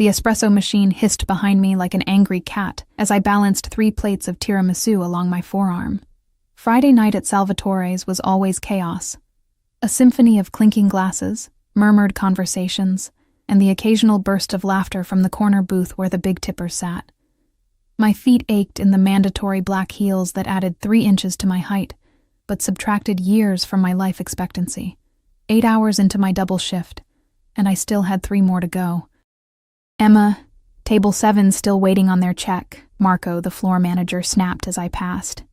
The espresso machine hissed behind me like an angry cat as I balanced 3 plates of tiramisu along my forearm. Friday night at Salvatore's was always chaos. A symphony of clinking glasses, murmured conversations, and the occasional burst of laughter from the corner booth where the big tippers sat. My feet ached in the mandatory black heels that added 3 inches to my height, but subtracted years from my life expectancy. 8 hours into my double shift, and I still had 3 more to go. "Emma, table 7's still waiting on their check," Marco, the floor manager, snapped as I passed.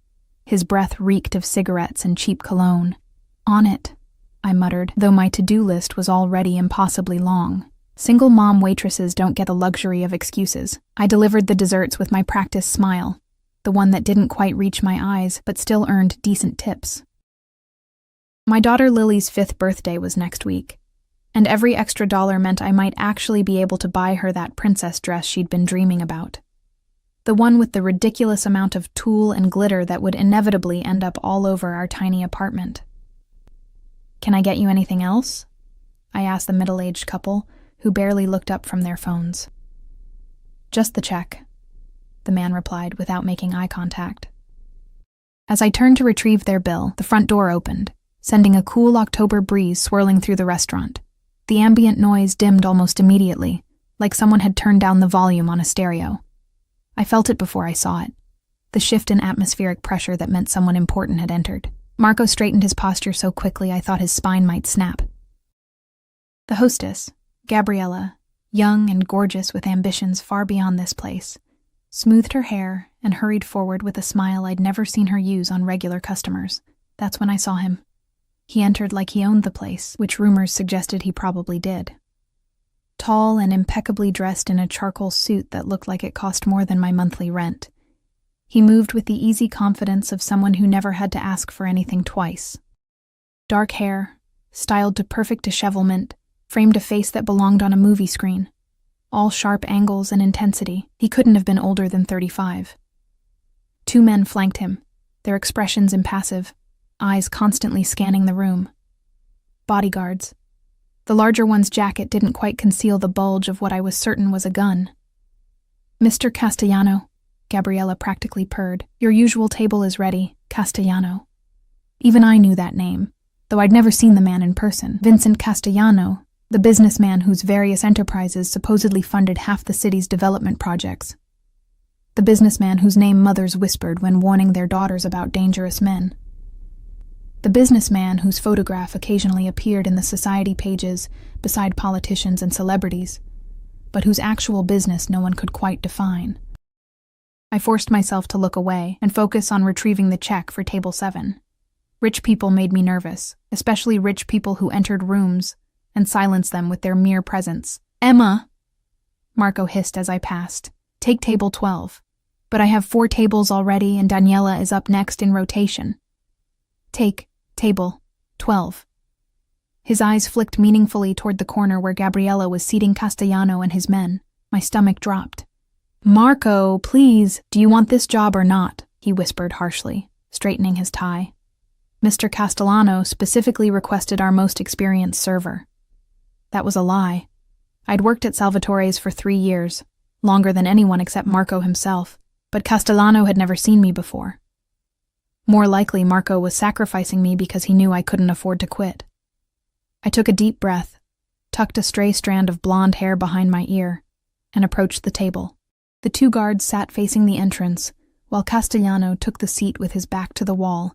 His breath reeked of cigarettes and cheap cologne. "On it," I muttered, though my to-do list was already impossibly long. Single mom waitresses don't get the luxury of excuses. I delivered the desserts with my practiced smile, the one that didn't quite reach my eyes but still earned decent tips. My daughter Lily's 5th birthday was next week, and every extra dollar meant I might actually be able to buy her that princess dress she'd been dreaming about. The one with the ridiculous amount of tulle and glitter that would inevitably end up all over our tiny apartment. "Can I get you anything else?" I asked the middle-aged couple, who barely looked up from their phones. "Just the check," the man replied without making eye contact. As I turned to retrieve their bill, the front door opened, sending a cool October breeze swirling through the restaurant. The ambient noise dimmed almost immediately, like someone had turned down the volume on a stereo. I felt it before I saw it, the shift in atmospheric pressure that meant someone important had entered. Marco straightened his posture so quickly I thought his spine might snap. The hostess, Gabriella, young and gorgeous with ambitions far beyond this place, smoothed her hair and hurried forward with a smile I'd never seen her use on regular customers. That's when I saw him. He entered like he owned the place, which rumors suggested he probably did. Tall and impeccably dressed in a charcoal suit that looked like it cost more than my monthly rent. He moved with the easy confidence of someone who never had to ask for anything twice. Dark hair, styled to perfect dishevelment, framed a face that belonged on a movie screen. All sharp angles and intensity. He couldn't have been older than 35. 2 men flanked him, their expressions impassive, eyes constantly scanning the room. Bodyguards. The larger one's jacket didn't quite conceal the bulge of what I was certain was a gun. "Mr. Castellano," Gabriella practically purred. "Your usual table is ready, Castellano." Even I knew that name, though I'd never seen the man in person. Vincent Castellano, the businessman whose various enterprises supposedly funded half the city's development projects. The businessman whose name mothers whispered when warning their daughters about dangerous men. The businessman whose photograph occasionally appeared in the society pages beside politicians and celebrities, but whose actual business no one could quite define. I forced myself to look away and focus on retrieving the check for table 7. Rich people made me nervous, especially rich people who entered rooms and silenced them with their mere presence. "Emma," Marco hissed as I passed, "take table 12. But I have 4 tables already and Daniela is up next in rotation. Take table 12. His eyes flicked meaningfully toward the corner where Gabriella was seating Castellano and his men. My stomach dropped. "Marco, please, do you want this job or not?" he whispered harshly, straightening his tie. "Mr. Castellano specifically requested our most experienced server." That was a lie. I'd worked at Salvatore's for 3 years, longer than anyone except Marco himself, but Castellano had never seen me before. More likely, Marco was sacrificing me because he knew I couldn't afford to quit. I took a deep breath, tucked a stray strand of blonde hair behind my ear, and approached the table. The 2 guards sat facing the entrance, while Castellano took the seat with his back to the wall,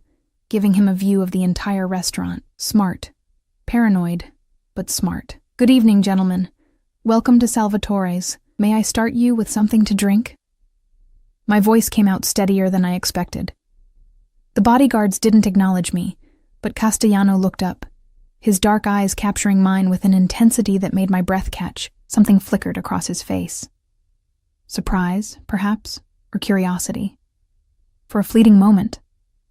giving him a view of the entire restaurant. Smart. Paranoid, but smart. "Good evening, gentlemen. Welcome to Salvatore's. May I start you with something to drink?" My voice came out steadier than I expected. The bodyguards didn't acknowledge me, but Castellano looked up, his dark eyes capturing mine with an intensity that made my breath catch. Something flickered across his face. Surprise, perhaps, or curiosity. For a fleeting moment,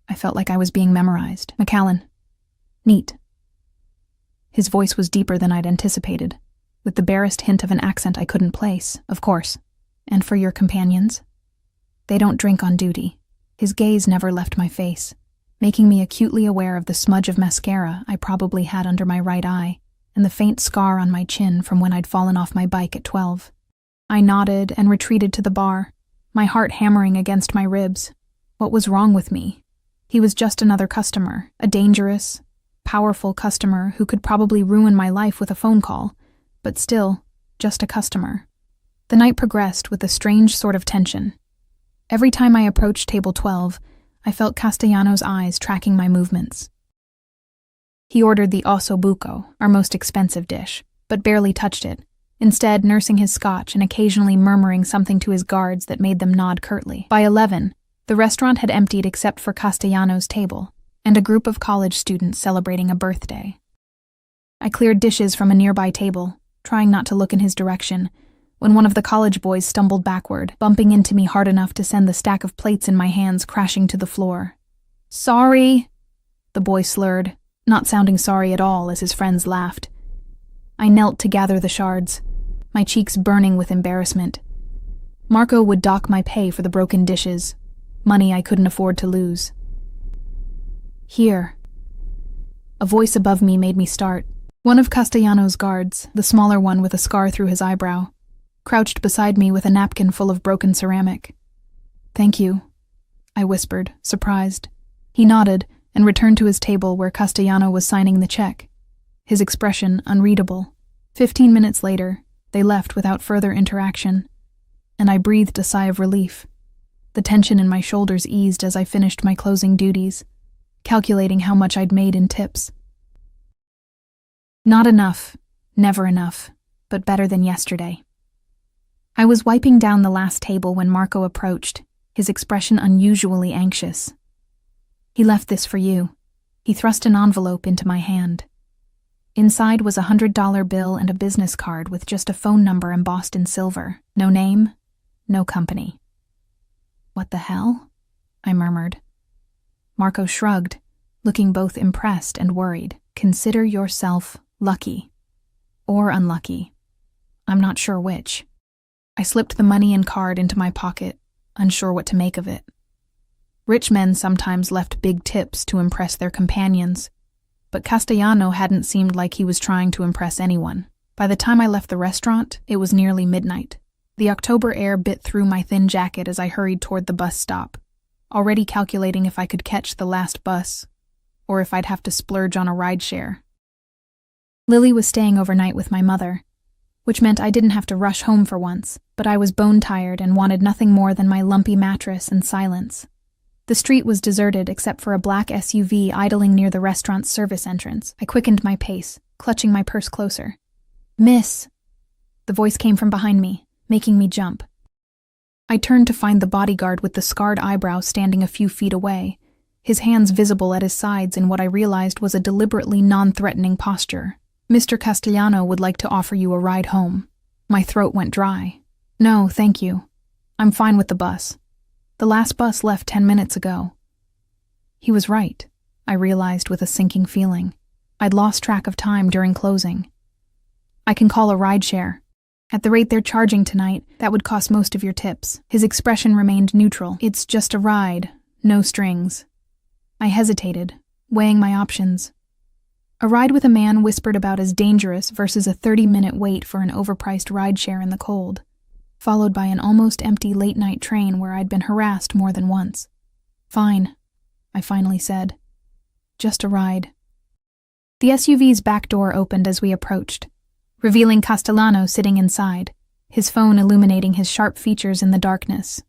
I felt like I was being memorized. "McAllen. Neat." His voice was deeper than I'd anticipated, with the barest hint of an accent I couldn't place. "Of course. And for your companions? They don't drink on duty." His gaze never left my face, making me acutely aware of the smudge of mascara I probably had under my right eye and the faint scar on my chin from when I'd fallen off my bike at 12. I nodded and retreated to the bar, my heart hammering against my ribs. What was wrong with me? He was just another customer, a dangerous, powerful customer who could probably ruin my life with a phone call, but still, just a customer. The night progressed with a strange sort of tension. Every time I approached table 12, I felt Castellano's eyes tracking my movements. He ordered the osso buco, our most expensive dish, but barely touched it, instead nursing his scotch and occasionally murmuring something to his guards that made them nod curtly. By 11, the restaurant had emptied except for Castellano's table and a group of college students celebrating a birthday. I cleared dishes from a nearby table, trying not to look in his direction, when one of the college boys stumbled backward, bumping into me hard enough to send the stack of plates in my hands crashing to the floor. "Sorry," the boy slurred, not sounding sorry at all as his friends laughed. I knelt to gather the shards, my cheeks burning with embarrassment. Marco would dock my pay for the broken dishes, money I couldn't afford to lose. "Here." A voice above me made me start. One of Castellano's guards, the smaller one with a scar through his eyebrow, crouched beside me with a napkin full of broken ceramic. "Thank you," I whispered, surprised. He nodded and returned to his table where Castellano was signing the check, his expression unreadable. 15 minutes later, they left without further interaction, and I breathed a sigh of relief. The tension in my shoulders eased as I finished my closing duties, calculating how much I'd made in tips. Not enough, never enough, but better than yesterday. I was wiping down the last table when Marco approached, his expression unusually anxious. "He left this for you." He thrust an envelope into my hand. Inside was a $100 bill and a business card with just a phone number embossed in silver. No name, no company. "What the hell?" I murmured. Marco shrugged, looking both impressed and worried. "Consider yourself lucky. Or unlucky. I'm not sure which." I slipped the money and card into my pocket, unsure what to make of it. Rich men sometimes left big tips to impress their companions, but Castellano hadn't seemed like he was trying to impress anyone. By the time I left the restaurant, it was nearly midnight. The October air bit through my thin jacket as I hurried toward the bus stop, already calculating if I could catch the last bus, or if I'd have to splurge on a rideshare. Lily was staying overnight with my mother, which meant I didn't have to rush home for once, but I was bone-tired and wanted nothing more than my lumpy mattress and silence. The street was deserted except for a black SUV idling near the restaurant's service entrance. I quickened my pace, clutching my purse closer. "Miss!" The voice came from behind me, making me jump. I turned to find the bodyguard with the scarred eyebrow standing a few feet away, his hands visible at his sides in what I realized was a deliberately non-threatening posture. "Mr. Castellano would like to offer you a ride home." My throat went dry. "No, thank you. I'm fine with the bus. The last bus left 10 minutes ago." He was right, I realized with a sinking feeling. I'd lost track of time during closing. "I can call a rideshare. At the rate they're charging tonight, that would cost most of your tips." His expression remained neutral. "It's just a ride, no strings." I hesitated, weighing my options. A ride with a man whispered about as dangerous versus a 30-minute wait for an overpriced rideshare in the cold, followed by an almost empty late-night train where I'd been harassed more than once. "Fine," I finally said. "Just a ride." The SUV's back door opened as we approached, revealing Castellano sitting inside, his phone illuminating his sharp features in the darkness.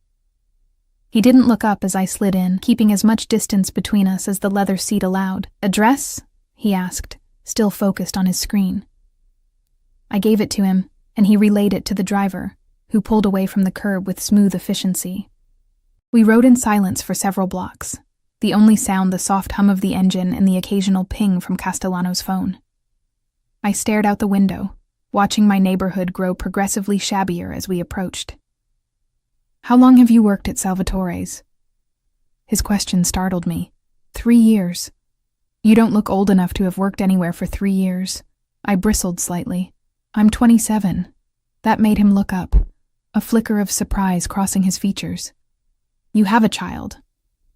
He didn't look up as I slid in, keeping as much distance between us as the leather seat allowed. "Address?" he asked, still focused on his screen. I gave it to him, and he relayed it to the driver, who pulled away from the curb with smooth efficiency. We rode in silence for several blocks, the only sound the soft hum of the engine and the occasional ping from Castellano's phone. I stared out the window, watching my neighborhood grow progressively shabbier as we approached. "How long have you worked at Salvatore's?" His question startled me. 3 years. "You don't look old enough to have worked anywhere for 3 years." I bristled slightly. "I'm 27. That made him look up, a flicker of surprise crossing his features. "You have a child."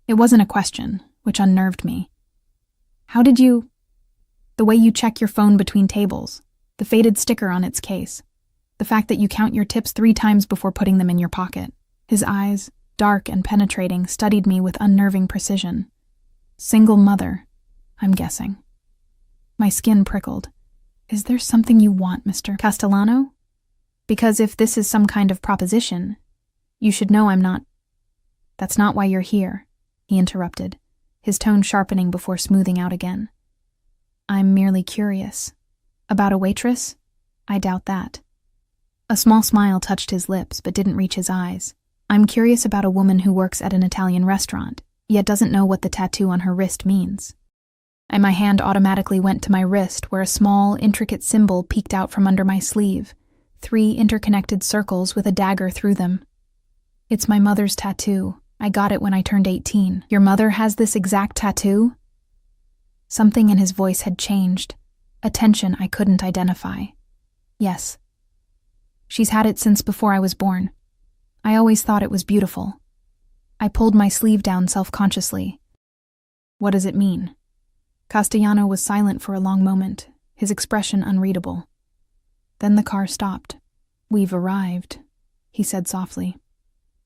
It wasn't a question, which unnerved me. "How did you—" "The way you check your phone between tables, the faded sticker on its case." The fact that you count your tips 3 times before putting them in your pocket. His eyes, dark and penetrating, studied me with unnerving precision. Single mother, I'm guessing. My skin prickled. Is there something you want, Mr. Castellano? Because if this is some kind of proposition, you should know I'm not. That's not why you're here, he interrupted, his tone sharpening before smoothing out again. I'm merely curious. About a waitress? I doubt that. A small smile touched his lips but didn't reach his eyes. I'm curious about a woman who works at an Italian restaurant, yet doesn't know what the tattoo on her wrist means. And my hand automatically went to my wrist where a small, intricate symbol peeked out from under my sleeve, 3 interconnected circles with a dagger through them. It's my mother's tattoo. I got it when I turned 18. Your mother has this exact tattoo? Something in his voice had changed, a tension I couldn't identify. Yes. She's had it since before I was born. I always thought it was beautiful. I pulled my sleeve down self-consciously. What does it mean? Castellano was silent for a long moment, his expression unreadable. Then the car stopped. We've arrived, he said softly.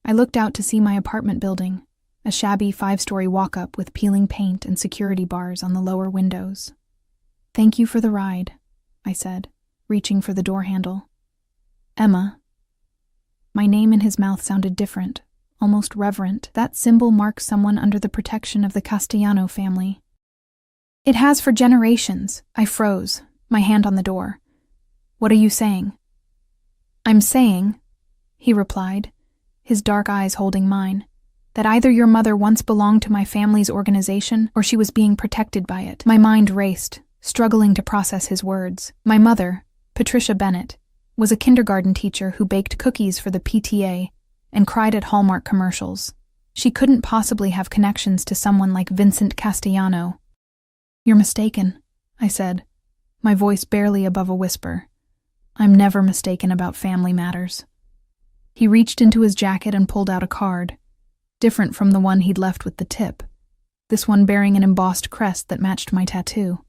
I looked out to see my apartment building, a shabby 5-story walk-up with peeling paint and security bars on the lower windows. Thank you for the ride, I said, reaching for the door handle. Emma. My name in his mouth sounded different, almost reverent. That symbol marks someone under the protection of the Castellano family. It has for generations. I froze, my hand on the door. What are you saying? I'm saying, he replied, his dark eyes holding mine, that either your mother once belonged to my family's organization or she was being protected by it. My mind raced, struggling to process his words. My mother, Patricia Bennett, was a kindergarten teacher who baked cookies for the PTA and cried at Hallmark commercials. She couldn't possibly have connections to someone like Vincent Castellano. You're mistaken, I said, my voice barely above a whisper. I'm never mistaken about family matters. He reached into his jacket and pulled out a card, different from the one he'd left with the tip, this one bearing an embossed crest that matched my tattoo.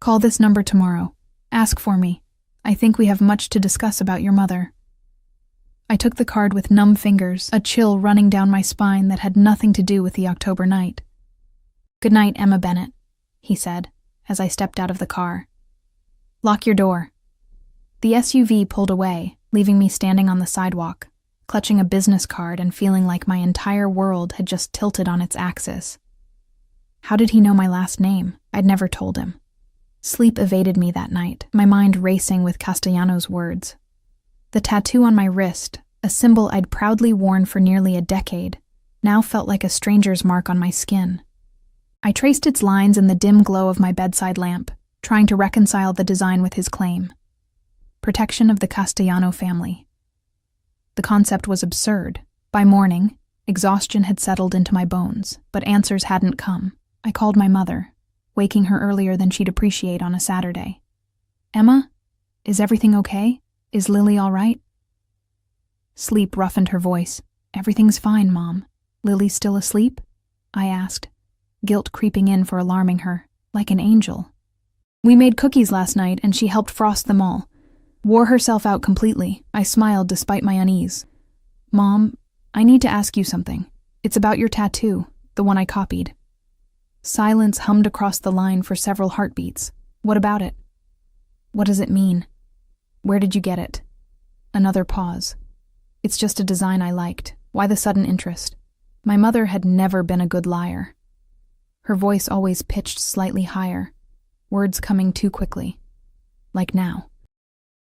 Call this number tomorrow. Ask for me. I think we have much to discuss about your mother. I took the card with numb fingers, a chill running down my spine that had nothing to do with the October night. Good night, Emma Bennett, he said, as I stepped out of the car. Lock your door. The SUV pulled away, leaving me standing on the sidewalk, clutching a business card and feeling like my entire world had just tilted on its axis. How did he know my last name? I'd never told him. Sleep evaded me that night, my mind racing with Castellano's words. The tattoo on my wrist, a symbol I'd proudly worn for nearly a decade, now felt like a stranger's mark on my skin. I traced its lines in the dim glow of my bedside lamp, trying to reconcile the design with his claim. Protection of the Castellano family. The concept was absurd. By morning, exhaustion had settled into my bones, but answers hadn't come. I called my mother, waking her earlier than she'd appreciate on a Saturday. Emma, is everything okay? Is Lily all right? Sleep roughened her voice. Everything's fine, Mom. Lily's still asleep? I asked, guilt creeping in for alarming her, like an angel. We made cookies last night and she helped frost them all. Wore herself out completely. I smiled despite my unease. Mom, I need to ask you something. It's about your tattoo, the one I copied. Silence hummed across the line for several heartbeats. What about it? What does it mean? Where did you get it? Another pause. It's just a design I liked. Why the sudden interest? My mother had never been a good liar. Her voice always pitched slightly higher, words coming too quickly. Like now.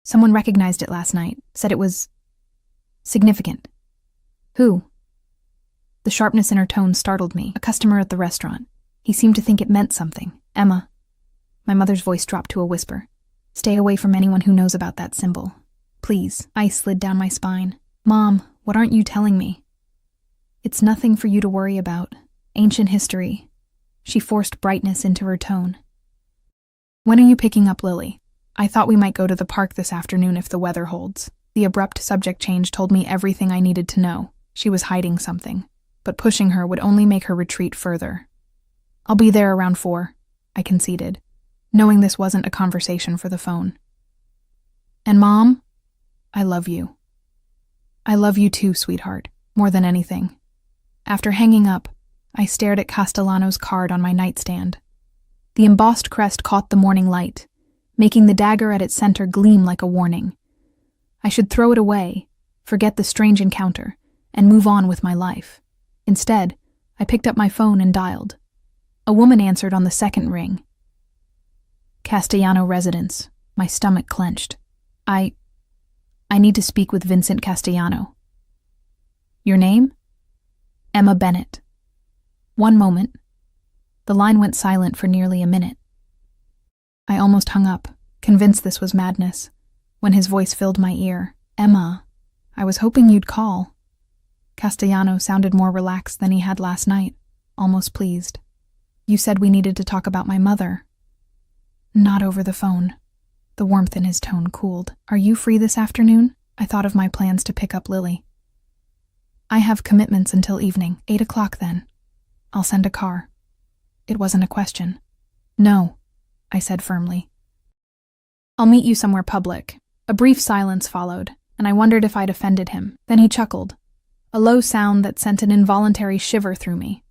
Someone recognized it last night, said it was significant. Who? The sharpness in her tone startled me. A customer at the restaurant. He seemed to think it meant something. Emma. My mother's voice dropped to a whisper. Stay away from anyone who knows about that symbol. Please. Ice slid down my spine. Mom, what aren't you telling me? It's nothing for you to worry about. Ancient history. She forced brightness into her tone. When are you picking up Lily? I thought we might go to the park this afternoon if the weather holds. The abrupt subject change told me everything I needed to know. She was hiding something, but pushing her would only make her retreat further. I'll be there around 4, I conceded, knowing this wasn't a conversation for the phone. And Mom? I love you. I love you too, sweetheart, more than anything. After hanging up, I stared at Castellano's card on my nightstand. The embossed crest caught the morning light, making the dagger at its center gleam like a warning. I should throw it away, forget the strange encounter, and move on with my life. Instead, I picked up my phone and dialed. A woman answered on the second ring. Castellano residence. My stomach clenched. I need to speak with Vincent Castellano. Your name? Emma Bennett. One moment. The line went silent for nearly a minute. I almost hung up, convinced this was madness, when his voice filled my ear. Emma, I was hoping you'd call. Castellano sounded more relaxed than he had last night, almost pleased. You said we needed to talk about my mother. Not over the phone. The warmth in his tone cooled. Are you free this afternoon? I thought of my plans to pick up Lily. I have commitments until evening, 8 o'clock then. I'll send a car. It wasn't a question. No, I said firmly. I'll meet you somewhere public. A brief silence followed, and I wondered if I'd offended him. Then he chuckled, a low sound that sent an involuntary shiver through me.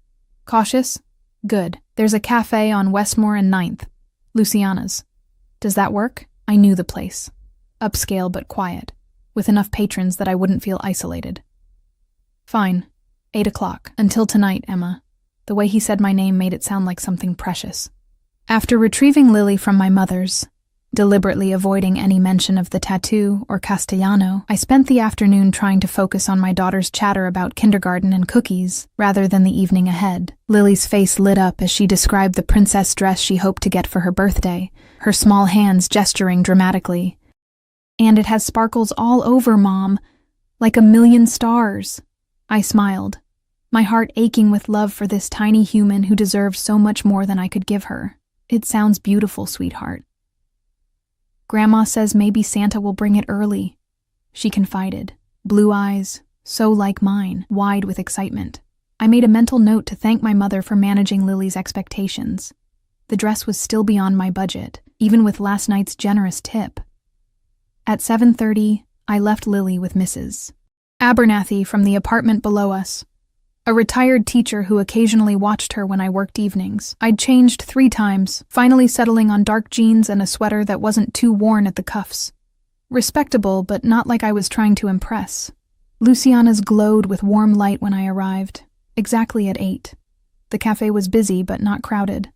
Cautious? Good. There's a cafe on Westmore and 9th. Luciana's. Does that work? I knew the place. Upscale but quiet, with enough patrons that I wouldn't feel isolated. Fine. 8 o'clock. Until tonight, Emma. The way he said my name made it sound like something precious. After retrieving Lily from my mother's, deliberately avoiding any mention of the tattoo or Castellano, I spent the afternoon trying to focus on my daughter's chatter about kindergarten and cookies, rather than the evening ahead. Lily's face lit up as she described the princess dress she hoped to get for her birthday, her small hands gesturing dramatically. And it has sparkles all over, Mom, like a million stars. I smiled, my heart aching with love for this tiny human who deserved so much more than I could give her. It sounds beautiful, sweetheart. Grandma says maybe Santa will bring it early, she confided, blue eyes, so like mine, wide with excitement. I made a mental note to thank my mother for managing Lily's expectations. The dress was still beyond my budget, even with last night's generous tip. At 7:30, I left Lily with Mrs. Abernathy from the apartment below us, a retired teacher who occasionally watched her when I worked evenings. I'd changed 3 times, finally settling on dark jeans and a sweater that wasn't too worn at the cuffs. Respectable, but not like I was trying to impress. Luciana's glowed with warm light when I arrived, exactly at 8. The cafe was busy but not crowded,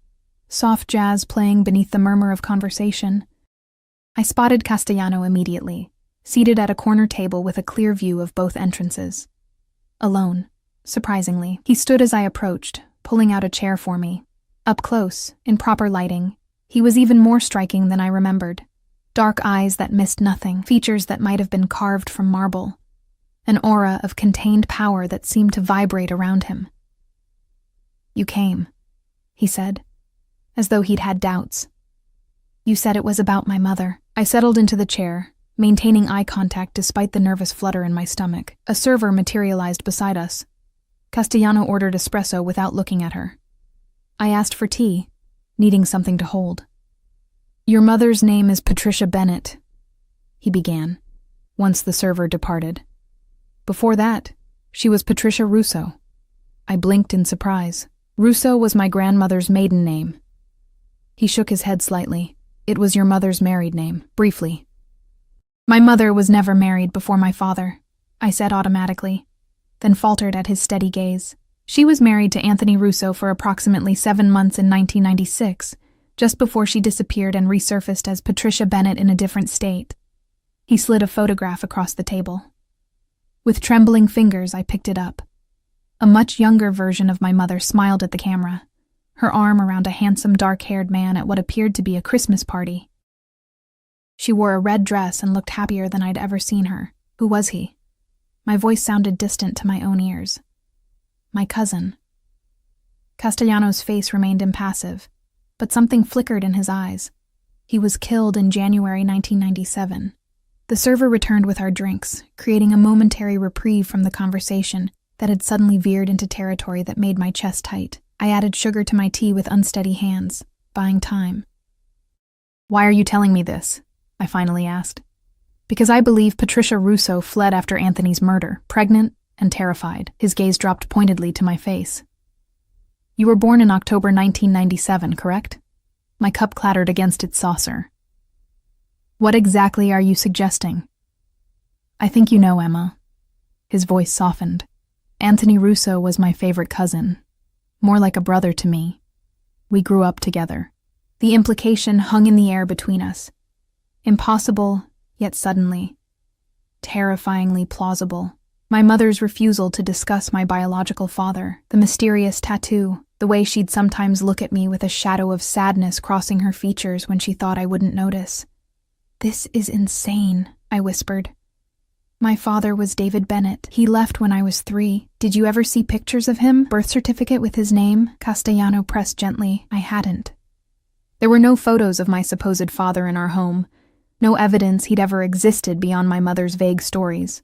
soft jazz playing beneath the murmur of conversation. I spotted Castellano immediately, seated at a corner table with a clear view of both entrances. Alone. Surprisingly, he stood as I approached, pulling out a chair for me. Up close, in proper lighting, he was even more striking than I remembered. Dark eyes that missed nothing, features that might have been carved from marble. An aura of contained power that seemed to vibrate around him. You came, he said, as though he'd had doubts. You said it was about my mother. I settled into the chair, maintaining eye contact despite the nervous flutter in my stomach. A server materialized beside us. Castellano ordered espresso without looking at her. I asked for tea, needing something to hold. Your mother's name is Patricia Bennett, he began, once the server departed. Before that, she was Patricia Russo. I blinked in surprise. Russo was my grandmother's maiden name. He shook his head slightly. It was your mother's married name, briefly. My mother was never married before my father, I said automatically, then faltered at his steady gaze. She was married to Anthony Russo for approximately 7 months in 1996, just before she disappeared and resurfaced as Patricia Bennett in a different state. He slid a photograph across the table. With trembling fingers, I picked it up. A much younger version of my mother smiled at the camera, her arm around a handsome dark-haired man at what appeared to be a Christmas party. She wore a red dress and looked happier than I'd ever seen her. Who was he? My voice sounded distant to my own ears. My cousin. Castellano's face remained impassive, but something flickered in his eyes. He was killed in January 1997. The server returned with our drinks, creating a momentary reprieve from the conversation that had suddenly veered into territory that made my chest tight. I added sugar to my tea with unsteady hands, buying time. Why are you telling me this? I finally asked. Because I believe Patricia Russo fled after Anthony's murder, pregnant and terrified. His gaze dropped pointedly to my face. You were born in October 1997, correct? My cup clattered against its saucer. What exactly are you suggesting? I think you know, Emma. His voice softened. Anthony Russo was my favorite cousin, more like a brother to me. We grew up together. The implication hung in the air between us. Impossible, yet suddenly. Terrifyingly plausible. My mother's refusal to discuss my biological father, the mysterious tattoo, the way she'd sometimes look at me with a shadow of sadness crossing her features when she thought I wouldn't notice. This is insane, I whispered. My father was David Bennett. He left when I was 3. Did you ever see pictures of him? Birth certificate with his name? Castellano pressed gently. I hadn't. There were no photos of my supposed father in our home. No evidence he'd ever existed beyond my mother's vague stories.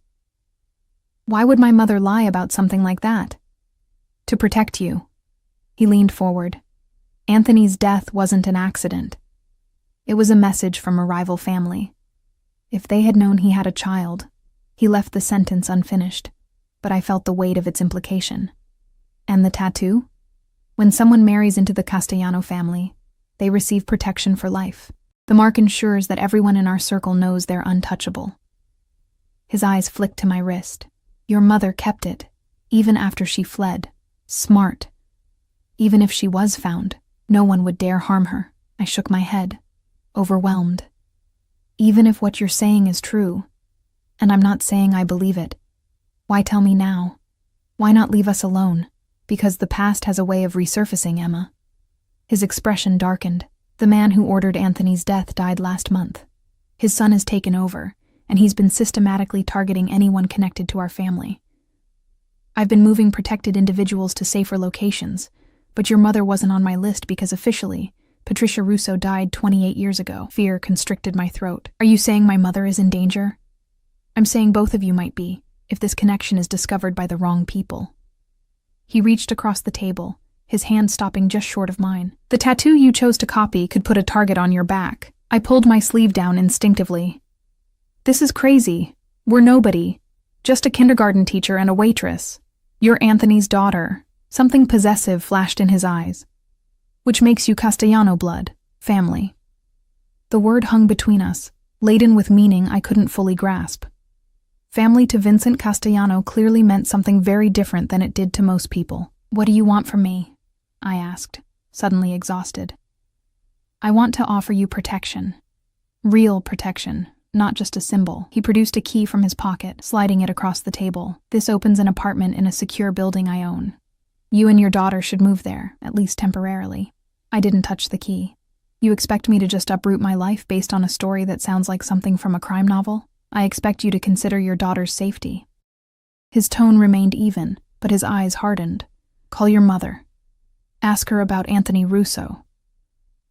Why would my mother lie about something like that? To protect you. He leaned forward. Anthony's death wasn't an accident. It was a message from a rival family. If they had known he had a child, he left the sentence unfinished, but I felt the weight of its implication. And the tattoo? When someone marries into the Castellano family, they receive protection for life. The mark ensures that everyone in our circle knows they're untouchable. His eyes flicked to my wrist. Your mother kept it, even after she fled. Smart. Even if she was found, no one would dare harm her. I shook my head, overwhelmed. Even if what you're saying is true, and I'm not saying I believe it, why tell me now? Why not leave us alone? Because the past has a way of resurfacing, Emma. His expression darkened. The man who ordered Anthony's death died last month. His son has taken over, and he's been systematically targeting anyone connected to our family. I've been moving protected individuals to safer locations, but your mother wasn't on my list because officially, Patricia Russo died 28 years ago. Fear constricted my throat. Are you saying my mother is in danger? I'm saying both of you might be, if this connection is discovered by the wrong people. He reached across the table, his hand stopping just short of mine. The tattoo you chose to copy could put a target on your back. I pulled my sleeve down instinctively. This is crazy. We're nobody. Just a kindergarten teacher and a waitress. You're Anthony's daughter. Something possessive flashed in his eyes. Which makes you Castellano blood. Family. The word hung between us, laden with meaning I couldn't fully grasp. Family to Vincent Castellano clearly meant something very different than it did to most people. What do you want from me? I asked, suddenly exhausted. I want to offer you protection. Real protection, not just a symbol. He produced a key from his pocket, sliding it across the table. This opens an apartment in a secure building I own. You and your daughter should move there, at least temporarily. I didn't touch the key. You expect me to just uproot my life based on a story that sounds like something from a crime novel? I expect you to consider your daughter's safety. His tone remained even, but his eyes hardened. Call your mother. Ask her about Anthony Russo.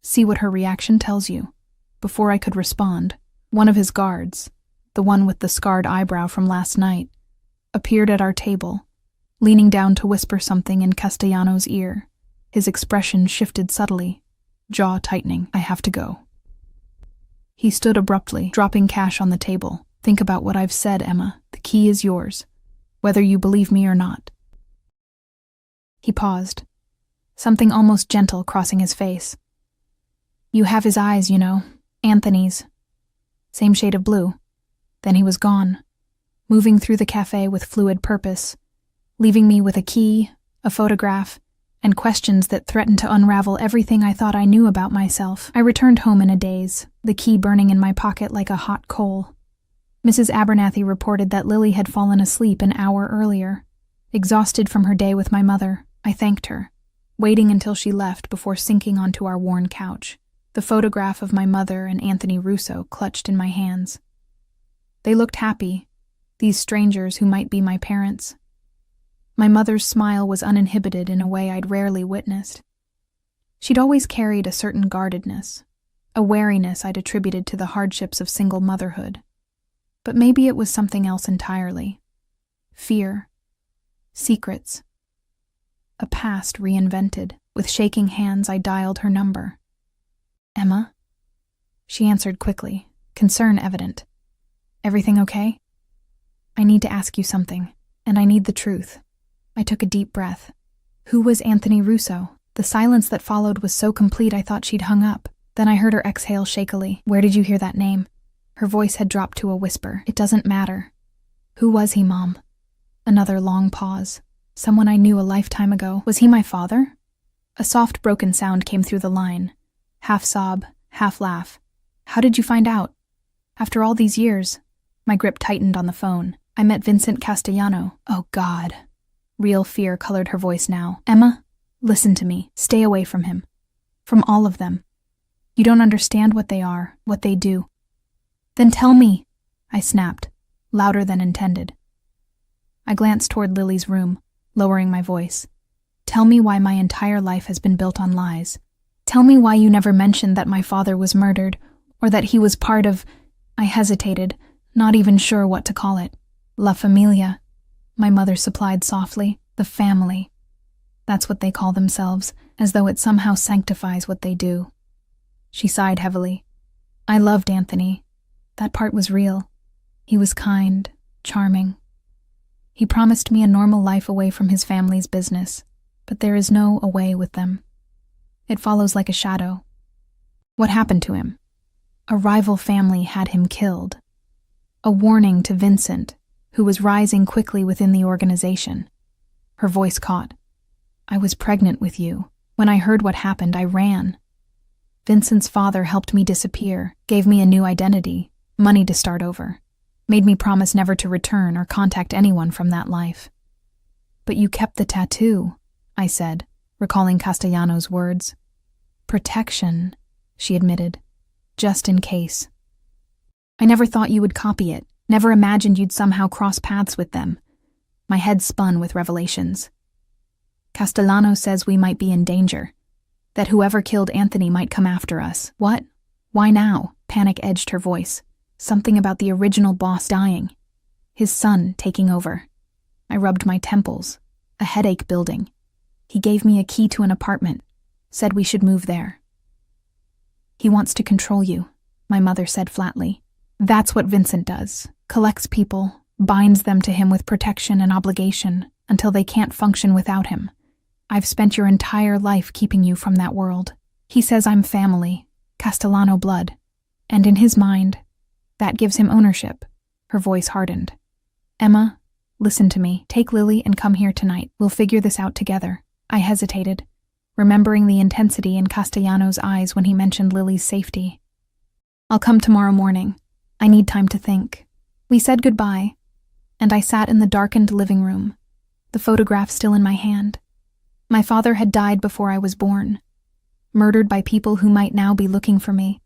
See what her reaction tells you. Before I could respond, one of his guards, the one with the scarred eyebrow from last night, appeared at our table, leaning down to whisper something in Castellano's ear. His expression shifted subtly, jaw tightening. I have to go. He stood abruptly, dropping cash on the table. Think about what I've said, Emma. The key is yours, whether you believe me or not. He paused, something almost gentle crossing his face. You have his eyes, you know, Anthony's. Same shade of blue. Then he was gone, moving through the cafe with fluid purpose, leaving me with a key, a photograph, and questions that threatened to unravel everything I thought I knew about myself. I returned home in a daze, the key burning in my pocket like a hot coal. Mrs. Abernathy reported that Lily had fallen asleep an hour earlier. Exhausted from her day with my mother, I thanked her, waiting until she left before sinking onto our worn couch, the photograph of my mother and Anthony Russo clutched in my hands. They looked happy, these strangers who might be my parents. My mother's smile was uninhibited in a way I'd rarely witnessed. She'd always carried a certain guardedness, a wariness I'd attributed to the hardships of single motherhood. But maybe it was something else entirely. Fear. Secrets. A past reinvented. With shaking hands, I dialed her number. Emma? She answered quickly, concern evident. Everything okay? I need to ask you something, and I need the truth. I took a deep breath. Who was Anthony Russo? The silence that followed was so complete I thought she'd hung up. Then I heard her exhale shakily. Where did you hear that name? Her voice had dropped to a whisper. It doesn't matter. Who was he, Mom? Another long pause. Someone I knew a lifetime ago. Was he my father? A soft, broken sound came through the line. Half sob, half laugh. How did you find out? After all these years. My grip tightened on the phone. I met Vincent Castellano. Oh, God. Real fear colored her voice now. Emma, listen to me. Stay away from him. From all of them. You don't understand what they are, what they do. Then tell me, I snapped, louder than intended. I glanced toward Lily's room, lowering my voice. Tell me why my entire life has been built on lies. Tell me why you never mentioned that my father was murdered, or that he was part of... I hesitated, not even sure what to call it. La Familia, my mother supplied softly. The family. That's what they call themselves, as though it somehow sanctifies what they do. She sighed heavily. I loved Anthony. That part was real. He was kind, charming. He promised me a normal life away from his family's business, but there is no away with them. It follows like a shadow. What happened to him? A rival family had him killed. A warning to Vincent, who was rising quickly within the organization. Her voice caught. I was pregnant with you. When I heard what happened, I ran. Vincent's father helped me disappear, gave me a new identity, money to start over, made me promise never to return or contact anyone from that life. But you kept the tattoo, I said, recalling Castellano's words. Protection, she admitted, just in case. I never thought you would copy it, never imagined you'd somehow cross paths with them. My head spun with revelations. Castellano says we might be in danger, that whoever killed Anthony might come after us. What? Why now? Panic edged her voice. Something about the original boss dying. His son taking over. I rubbed my temples, a headache building. He gave me a key to an apartment, said we should move there. He wants to control you, my mother said flatly. That's what Vincent does. Collects people, binds them to him with protection and obligation until they can't function without him. I've spent your entire life keeping you from that world. He says I'm family, Castellano blood. And in his mind, that gives him ownership. Her voice hardened. Emma, listen to me. Take Lily and come here tonight. We'll figure this out together. I hesitated, remembering the intensity in Castellano's eyes when he mentioned Lily's safety. I'll come tomorrow morning. I need time to think. We said goodbye, and I sat in the darkened living room, the photograph still in my hand. My father had died before I was born, murdered by people who might now be looking for me.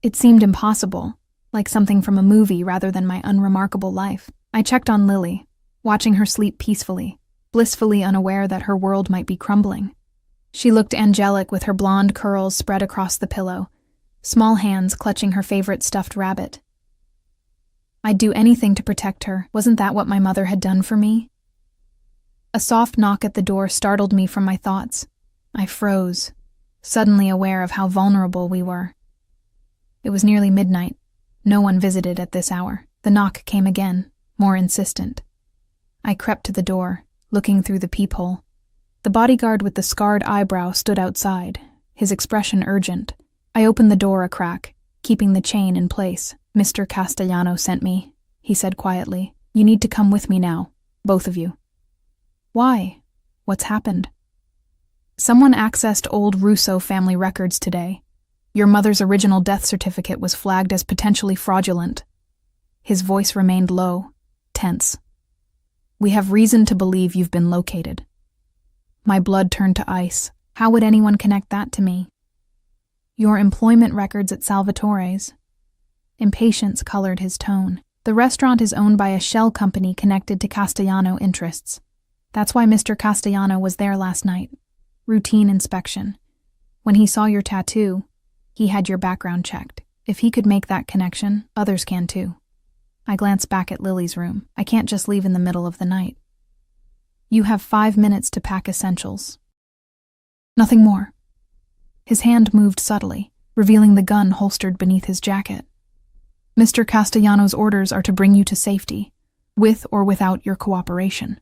It seemed impossible, like something from a movie rather than my unremarkable life. I checked on Lily, watching her sleep peacefully, blissfully unaware that her world might be crumbling. She looked angelic with her blonde curls spread across the pillow, small hands clutching her favorite stuffed rabbit. I'd do anything to protect her. Wasn't that what my mother had done for me? A soft knock at the door startled me from my thoughts. I froze, suddenly aware of how vulnerable we were. It was nearly midnight. No one visited at this hour. The knock came again, more insistent. I crept to the door, looking through the peephole. The bodyguard with the scarred eyebrow stood outside, his expression urgent. I opened the door a crack, keeping the chain in place. Mr. Castellano sent me, he said quietly. You need to come with me now, both of you. Why? What's happened? Someone accessed old Russo family records today. Your mother's original death certificate was flagged as potentially fraudulent. His voice remained low, tense. We have reason to believe you've been located. My blood turned to ice. How would anyone connect that to me? Your employment records at Salvatore's. Impatience colored his tone. The restaurant is owned by a shell company connected to Castellano interests. That's why Mr. Castellano was there last night. Routine inspection. When he saw your tattoo, he had your background checked. If he could make that connection, others can too. I glanced back at Lily's room. I can't just leave in the middle of the night. You have 5 minutes to pack essentials. Nothing more. His hand moved subtly, revealing the gun holstered beneath his jacket. Mr. Castellano's orders are to bring you to safety, with or without your cooperation.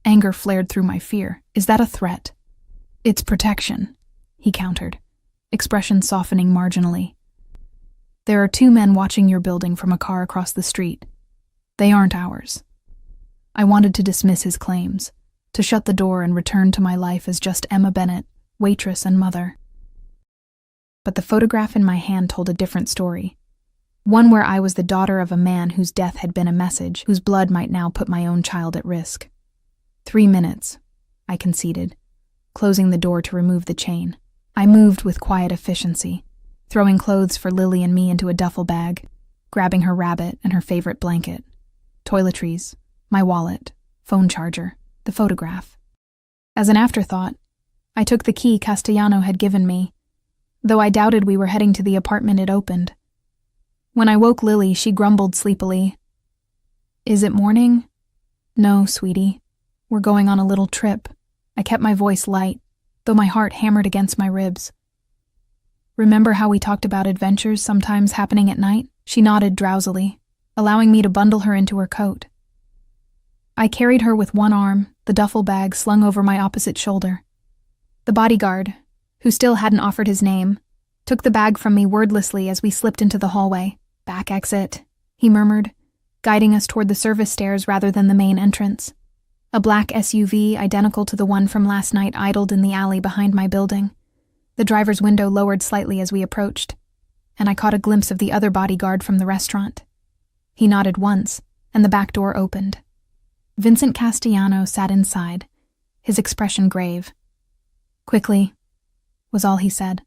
Anger flared through my fear. Is that a threat? It's protection, he countered, expression softening marginally. There are 2 men watching your building from a car across the street. They aren't ours. I wanted to dismiss his claims, to shut the door and return to my life as just Emma Bennett, waitress and mother. But the photograph in my hand told a different story. One where I was the daughter of a man whose death had been a message, whose blood might now put my own child at risk. 3 minutes, I conceded, closing the door to remove the chain. I moved with quiet efficiency, throwing clothes for Lily and me into a duffel bag, grabbing her rabbit and her favorite blanket, toiletries, my wallet, phone charger, the photograph. As an afterthought, I took the key Castellano had given me, though I doubted we were heading to the apartment it opened. When I woke Lily, she grumbled sleepily. Is it morning? No, sweetie. We're going on a little trip. I kept my voice light, though my heart hammered against my ribs. Remember how we talked about adventures sometimes happening at night? She nodded drowsily, allowing me to bundle her into her coat. I carried her with one arm, the duffel bag slung over my opposite shoulder. The bodyguard, who still hadn't offered his name, took the bag from me wordlessly as we slipped into the hallway. Back exit, he murmured, guiding us toward the service stairs rather than the main entrance. A black SUV, identical to the one from last night, idled in the alley behind my building. The driver's window lowered slightly as we approached, and I caught a glimpse of the other bodyguard from the restaurant. He nodded once, and the back door opened. Vincent Castellano sat inside, his expression grave. Quickly, was all he said.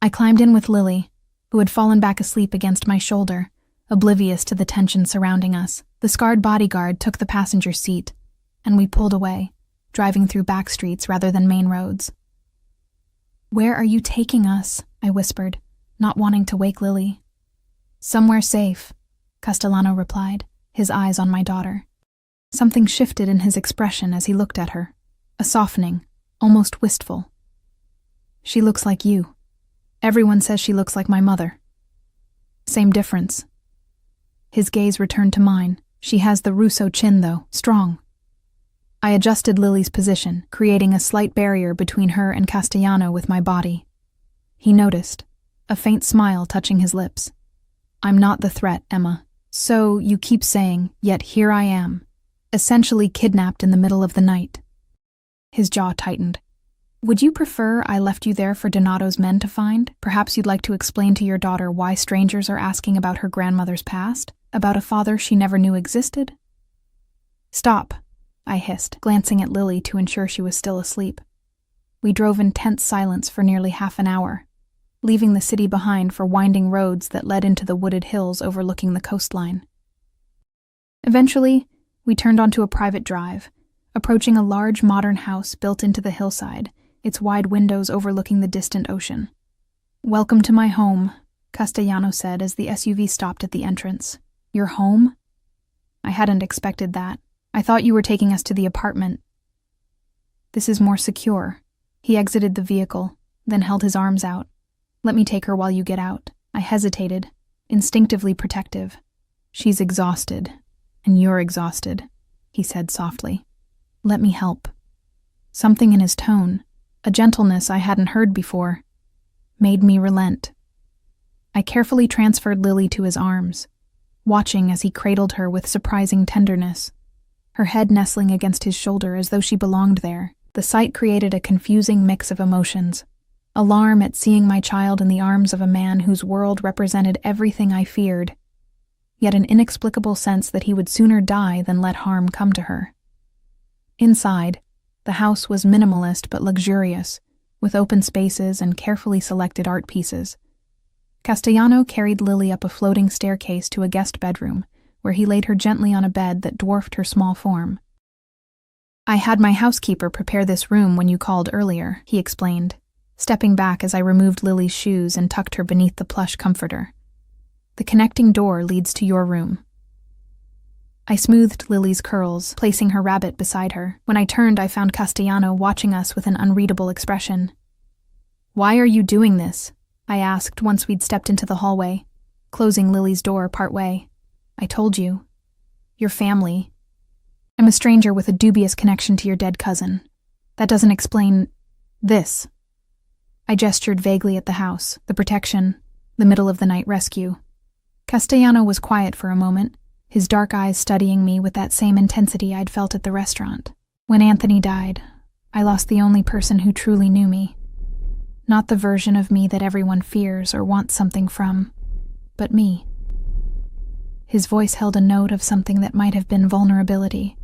I climbed in with Lily, who had fallen back asleep against my shoulder, oblivious to the tension surrounding us. The scarred bodyguard took the passenger seat, and we pulled away, driving through back streets rather than main roads. Where are you taking us? I whispered, not wanting to wake Lily. Somewhere safe, Castellano replied, his eyes on my daughter. Something shifted in his expression as he looked at her, a softening, almost wistful. She looks like you. Everyone says she looks like my mother. Same difference. His gaze returned to mine. She has the Russo chin, though, strong. I adjusted Lily's position, creating a slight barrier between her and Castellano with my body. He noticed, a faint smile touching his lips. I'm not the threat, Emma. So you keep saying, yet here I am, essentially kidnapped in the middle of the night. His jaw tightened. Would you prefer I left you there for Donato's men to find? Perhaps you'd like to explain to your daughter why strangers are asking about her grandmother's past, about a father she never knew existed? Stop, I hissed, glancing at Lily to ensure she was still asleep. We drove in tense silence for nearly half an hour, leaving the city behind for winding roads that led into the wooded hills overlooking the coastline. Eventually, we turned onto a private drive, approaching a large modern house built into the hillside, its wide windows overlooking the distant ocean. Welcome to my home, Castellano said as the SUV stopped at the entrance. Your home? I hadn't expected that. I thought you were taking us to the apartment. This is more secure. He exited the vehicle, then held his arms out. Let me take her while you get out. I hesitated, instinctively protective. She's exhausted. And you're exhausted, he said softly. Let me help. Something in his tone, a gentleness I hadn't heard before, made me relent. I carefully transferred Lily to his arms, watching as he cradled her with surprising tenderness, her head nestling against his shoulder as though she belonged there. The sight created a confusing mix of emotions. Alarm at seeing my child in the arms of a man whose world represented everything I feared, yet an inexplicable sense that he would sooner die than let harm come to her. Inside, the house was minimalist but luxurious, with open spaces and carefully selected art pieces. Castellano carried Lily up a floating staircase to a guest bedroom, where he laid her gently on a bed that dwarfed her small form. I had my housekeeper prepare this room when you called earlier, he explained, stepping back as I removed Lily's shoes and tucked her beneath the plush comforter. The connecting door leads to your room. I smoothed Lily's curls, placing her rabbit beside her. When I turned, I found Castellano watching us with an unreadable expression. Why are you doing this? I asked once we'd stepped into the hallway. closing Lily's door partway. I told you. Your family. I'm a stranger with a dubious connection to your dead cousin. That doesn't explain this. I gestured vaguely at the house, the protection, the middle-of-the-night rescue. Castellano was quiet for a moment, his dark eyes studying me with that same intensity I'd felt at the restaurant. When Anthony died, I lost the only person who truly knew me. Not the version of me that everyone fears or wants something from, but me. His voice held a note of something that might have been vulnerability.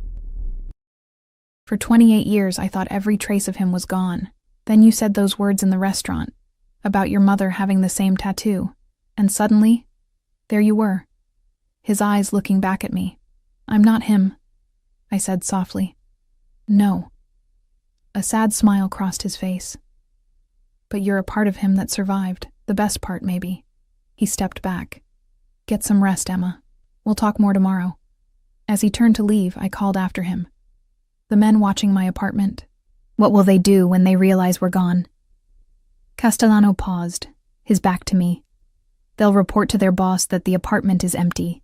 For 28 years, I thought every trace of him was gone. Then you said those words in the restaurant, about your mother having the same tattoo, and suddenly, there you were, his eyes looking back at me. I'm not him, I said softly. No. A sad smile crossed his face. But you're a part of him that survived, the best part maybe. He stepped back. Get some rest, Emma. We'll talk more tomorrow. As he turned to leave, I called after him. The men watching my apartment. What will they do when they realize we're gone? Castellano paused, his back to me. They'll report to their boss that the apartment is empty.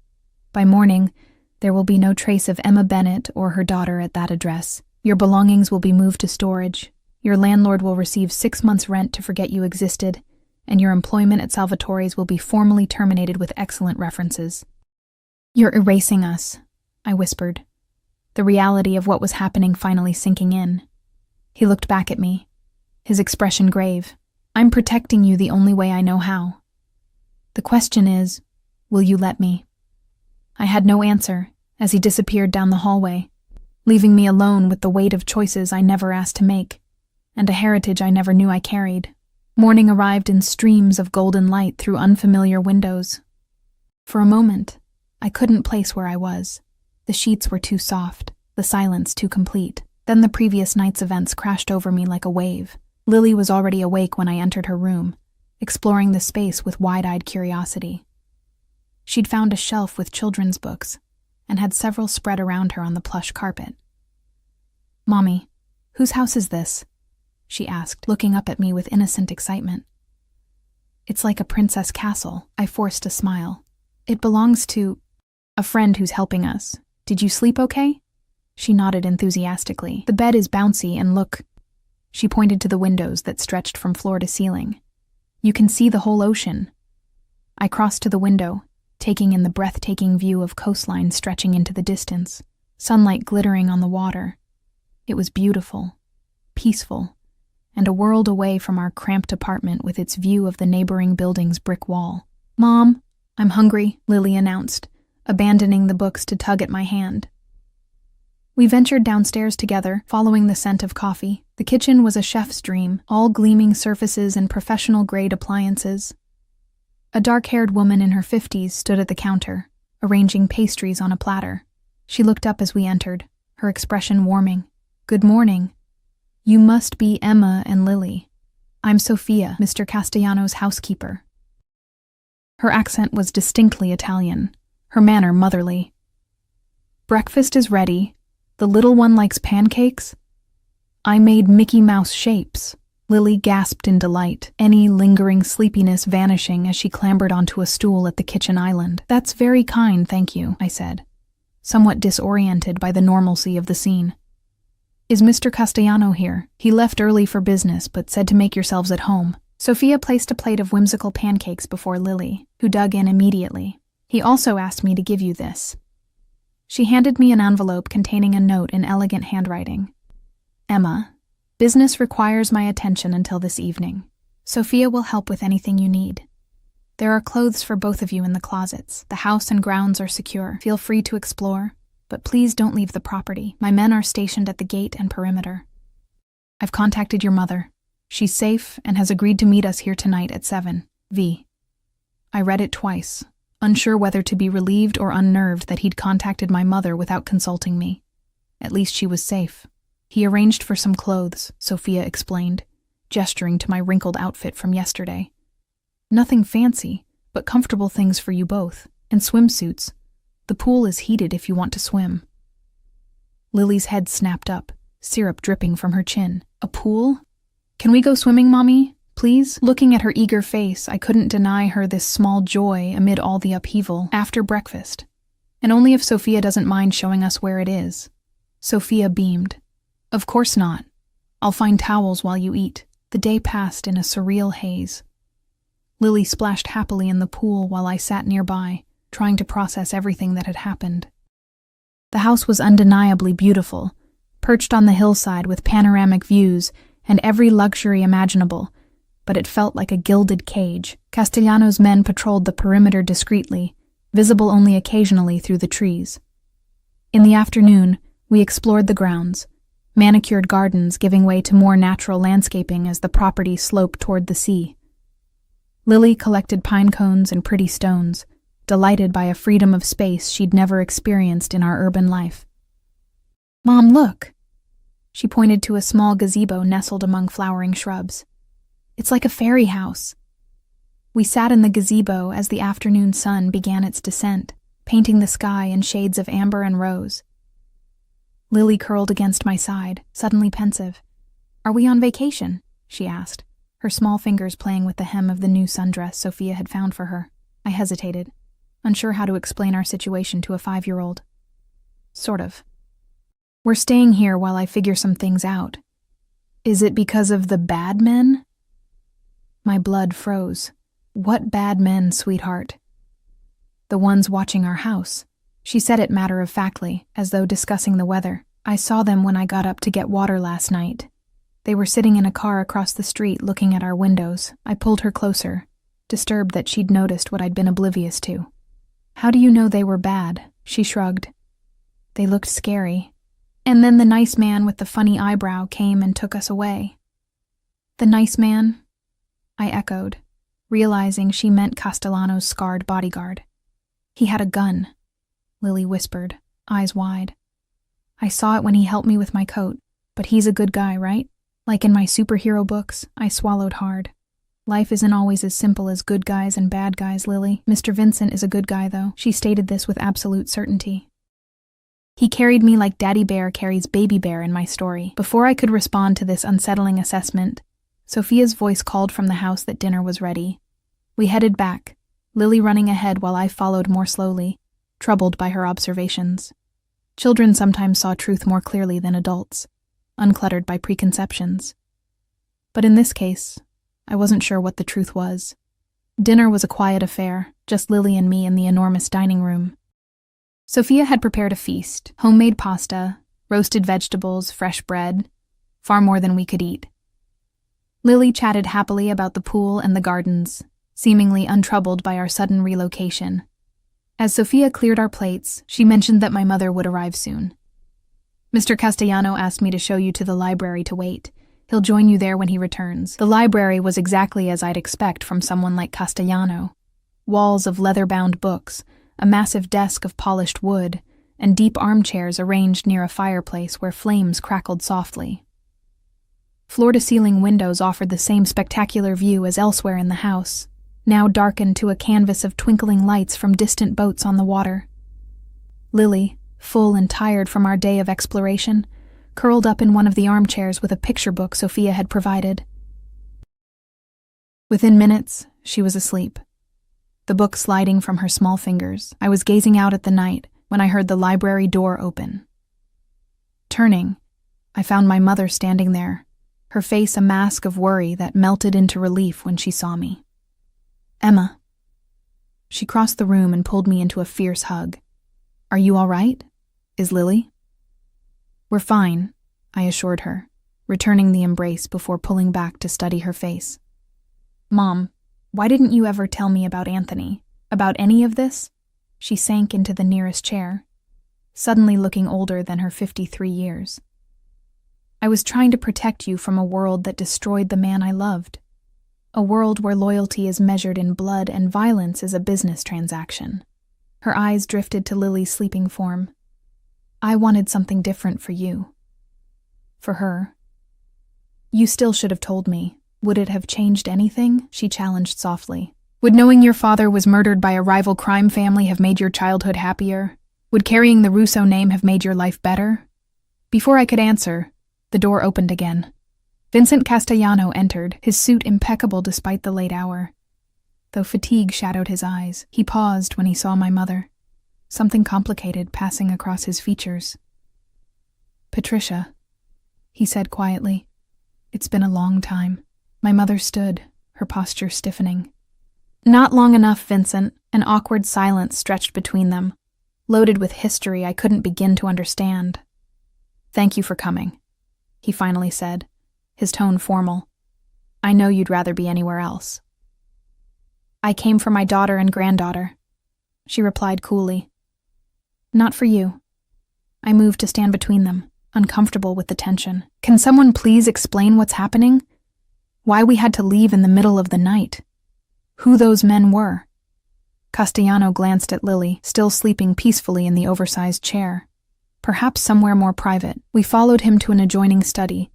By morning, there will be no trace of Emma Bennett or her daughter at that address. Your belongings will be moved to storage. Your landlord will receive 6 months' rent to forget you existed, and your employment at Salvatore's will be formally terminated with excellent references. You're erasing us, I whispered, the reality of what was happening finally sinking in. He looked back at me, his expression grave. I'm protecting you the only way I know how. The question is, will you let me? I had no answer as he disappeared down the hallway, leaving me alone with the weight of choices I never asked to make, and a heritage I never knew I carried. Morning arrived in streams of golden light through unfamiliar windows. For a moment, I couldn't place where I was. The sheets were too soft, the silence too complete. Then the previous night's events crashed over me like a wave. Lily was already awake when I entered her room, exploring the space with wide-eyed curiosity. She'd found a shelf with children's books and had several spread around her on the plush carpet. "Mommy, whose house is this?" she asked, looking up at me with innocent excitement. "It's like a princess castle," I forced a smile. "It belongs to a friend who's helping us. Did you sleep okay?" She nodded enthusiastically. "The bed is bouncy and look..." She pointed to the windows that stretched from floor to ceiling. "You can see the whole ocean." I crossed to the window, taking in the breathtaking view of coastline stretching into the distance, sunlight glittering on the water. It was beautiful, peaceful, and a world away from our cramped apartment with its view of the neighboring building's brick wall. "Mom, I'm hungry," Lily announced, abandoning the books to tug at my hand. We ventured downstairs together, following the scent of coffee. The kitchen was a chef's dream, all gleaming surfaces and professional-grade appliances. A dark-haired woman in her 50s stood at the counter, arranging pastries on a platter. She looked up as we entered, her expression warming. "Good morning. You must be Emma and Lily. I'm Sophia, Mr. Castellano's housekeeper." Her accent was distinctly Italian, her manner motherly. "Breakfast is ready. The little one likes pancakes?" "I made Mickey Mouse shapes." Lily gasped in delight, any lingering sleepiness vanishing as she clambered onto a stool at the kitchen island. "That's very kind, thank you," I said, somewhat disoriented by the normalcy of the scene. "Is Mr. Castellano here? He left early for business, but said to make yourselves at home." Sophia placed a plate of whimsical pancakes before Lily, who dug in immediately. "He also asked me to give you this." She handed me an envelope containing a note in elegant handwriting. "Emma, business requires my attention until this evening. Sophia will help with anything you need. There are clothes for both of you in the closets. The house and grounds are secure. Feel free to explore, but please don't leave the property. My men are stationed at the gate and perimeter. I've contacted your mother. She's safe and has agreed to meet us here tonight at 7 V. I read it twice, unsure whether to be relieved or unnerved that he'd contacted my mother without consulting me. At least she was safe. "He arranged for some clothes," Sophia explained, gesturing to my wrinkled outfit from yesterday. "Nothing fancy, but comfortable things for you both, and swimsuits. The pool is heated if you want to swim." Lily's head snapped up, syrup dripping from her chin. "A pool? Can we go swimming, Mommy? Please? Looking at her eager face, I couldn't deny her this small joy amid all the upheaval. After breakfast. And only if Sophia doesn't mind showing us where it is. Sophia beamed. Of course not. I'll find towels while you eat. The day passed in a surreal haze. Lily splashed happily in the pool while I sat nearby, trying to process everything that had happened. The house was undeniably beautiful, perched on the hillside with panoramic views and every luxury imaginable, but it felt like a gilded cage. Castellano's men patrolled the perimeter discreetly, visible only occasionally through the trees. In the afternoon, we explored the grounds, manicured gardens giving way to more natural landscaping as the property sloped toward the sea. Lily collected pine cones and pretty stones, delighted by a freedom of space she'd never experienced in our urban life. Mom, look! She pointed to a small gazebo nestled among flowering shrubs. It's like a fairy house. We sat in the gazebo as the afternoon sun began its descent, painting the sky in shades of amber and rose. Lily curled against my side, suddenly pensive. Are we on vacation? She asked, her small fingers playing with the hem of the new sundress Sophia had found for her. I hesitated, unsure how to explain our situation to a 5-year-old. Sort of. We're staying here while I figure some things out. Is it because of the bad men? My blood froze. What bad men, sweetheart? The ones watching our house. She said it matter-of-factly, as though discussing the weather. I saw them when I got up to get water last night. They were sitting in a car across the street looking at our windows. I pulled her closer, disturbed that she'd noticed what I'd been oblivious to. How do you know they were bad? She shrugged. They looked scary. And then the nice man with the funny eyebrow came and took us away. The nice man? I echoed, realizing she meant Castellano's scarred bodyguard. He had a gun, Lily whispered, eyes wide. I saw it when he helped me with my coat, but he's a good guy, right? Like in my superhero books, I swallowed hard. Life isn't always as simple as good guys and bad guys, Lily. Mr. Vincent is a good guy, though. She stated this with absolute certainty. He carried me like Daddy Bear carries Baby Bear in my story. Before I could respond to this unsettling assessment, Sophia's voice called from the house that dinner was ready. We headed back, Lily running ahead while I followed more slowly, troubled by her observations. Children sometimes saw truth more clearly than adults, uncluttered by preconceptions. But in this case, I wasn't sure what the truth was. Dinner was a quiet affair, just Lily and me in the enormous dining room. Sophia had prepared a feast, homemade pasta, roasted vegetables, fresh bread, far more than we could eat. Lily chatted happily about the pool and the gardens, seemingly untroubled by our sudden relocation. As Sophia cleared our plates, she mentioned that my mother would arrive soon. Mr. Castellano asked me to show you to the library to wait. He'll join you there when he returns. The library was exactly as I'd expect from someone like Castellano. Walls of leather-bound books, a massive desk of polished wood, and deep armchairs arranged near a fireplace where flames crackled softly. Floor-to-ceiling windows offered the same spectacular view as elsewhere in the house, now darkened to a canvas of twinkling lights from distant boats on the water. Lily, full and tired from our day of exploration, curled up in one of the armchairs with a picture book Sophia had provided. Within minutes, she was asleep. The book sliding from her small fingers, I was gazing out at the night when I heard the library door open. Turning, I found my mother standing there, her face a mask of worry that melted into relief when she saw me. Emma. She crossed the room and pulled me into a fierce hug. Are you all right? Is Lily? We're fine, I assured her, returning the embrace before pulling back to study her face. Mom, why didn't you ever tell me about Anthony? About any of this? She sank into the nearest chair, suddenly looking older than her 53 years. I was trying to protect you from a world that destroyed the man I loved. A world where loyalty is measured in blood and violence is a business transaction. Her eyes drifted to Lily's sleeping form. I wanted something different for you. For her. You still should have told me. Would it have changed anything? She challenged softly. Would knowing your father was murdered by a rival crime family have made your childhood happier? Would carrying the Russo name have made your life better? Before I could answer, the door opened again. Vincent Castellano entered, his suit impeccable despite the late hour. Though fatigue shadowed his eyes, he paused when he saw my mother, something complicated passing across his features. "Patricia," he said quietly. "It's been a long time." My mother stood, her posture stiffening. "Not long enough, Vincent." An awkward silence stretched between them, loaded with history I couldn't begin to understand. "Thank you for coming," he finally said, his tone formal. "I know you'd rather be anywhere else." "I came for my daughter and granddaughter," she replied coolly. "Not for you." I moved to stand between them, uncomfortable with the tension. "Can someone please explain what's happening? Why we had to leave in the middle of the night? Who those men were?" Castellano glanced at Lily, still sleeping peacefully in the oversized chair. Perhaps somewhere more private. We followed him to an adjoining study,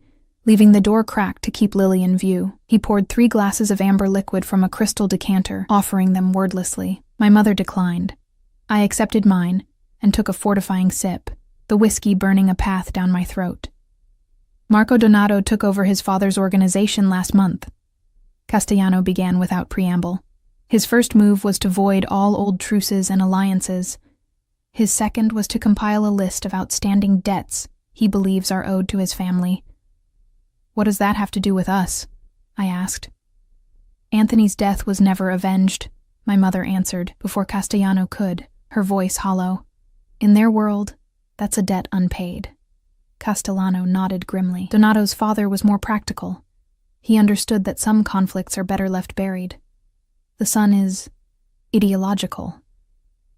leaving the door cracked to keep Lily in view. He poured 3 glasses of amber liquid from a crystal decanter, offering them wordlessly. My mother declined. I accepted mine and took a fortifying sip, the whiskey burning a path down my throat. "Marco Donato took over his father's organization last month," Castellano began without preamble. "His first move was to void all old truces and alliances. His second was to compile a list of outstanding debts he believes are owed to his family." "What does that have to do with us?" I asked. "Anthony's death was never avenged," my mother answered before Castellano could, her voice hollow. "In their world, that's a debt unpaid." Castellano nodded grimly. "Donato's father was more practical. He understood that some conflicts are better left buried. The son is ideological.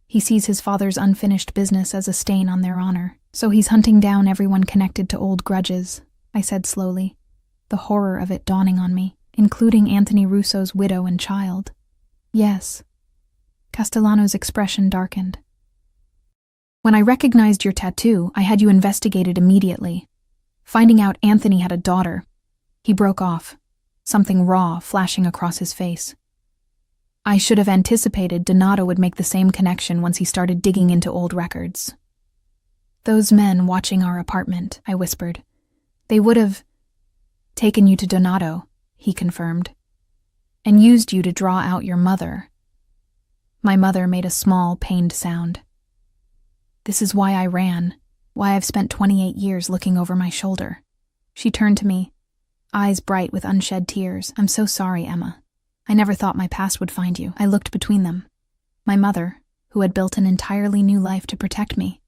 He sees his father's unfinished business as a stain on their honor, so he's hunting down everyone connected to old grudges," I said slowly, the horror of it dawning on me, including Anthony Russo's widow and child. "Yes." Castellano's expression darkened. "When I recognized your tattoo, I had you investigated immediately. Finding out Anthony had a daughter." He broke off, something raw flashing across his face. "I should have anticipated Donato would make the same connection once he started digging into old records." "Those men watching our apartment," I whispered. "They would have taken you to Donato," he confirmed, "and used you to draw out your mother." My mother made a small, pained sound. "This is why I ran, why I've spent 28 years looking over my shoulder." She turned to me, eyes bright with unshed tears. "I'm so sorry, Emma. I never thought my past would find you." I looked between them. My mother, who had built an entirely new life to protect me,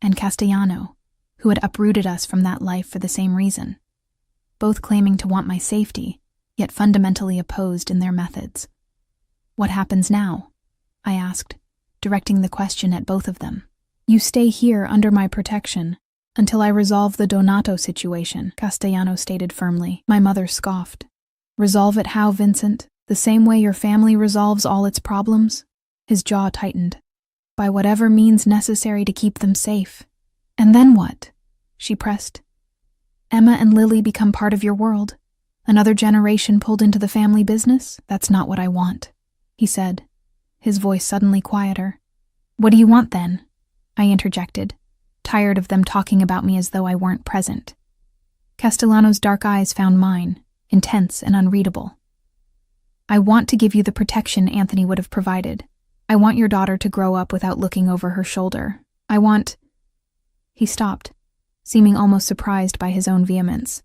and Castellano, who had uprooted us from that life for the same reason, both claiming to want my safety, yet fundamentally opposed in their methods. "What happens now?" I asked, directing the question at both of them. "You stay here under my protection until I resolve the Donato situation," Castellano stated firmly. My mother scoffed. "Resolve it how, Vincent? The same way your family resolves all its problems?" His jaw tightened. "By whatever means necessary to keep them safe." "And then what?" she pressed. "Emma and Lily become part of your world? Another generation pulled into the family business? That's not what I want," he said, his voice suddenly quieter. "What do you want then?" I interjected, tired of them talking about me as though I weren't present. Castellano's dark eyes found mine, intense and unreadable. "I want to give you the protection Anthony would have provided. I want your daughter to grow up without looking over her shoulder. I want—" He stopped, seeming almost surprised by his own vehemence.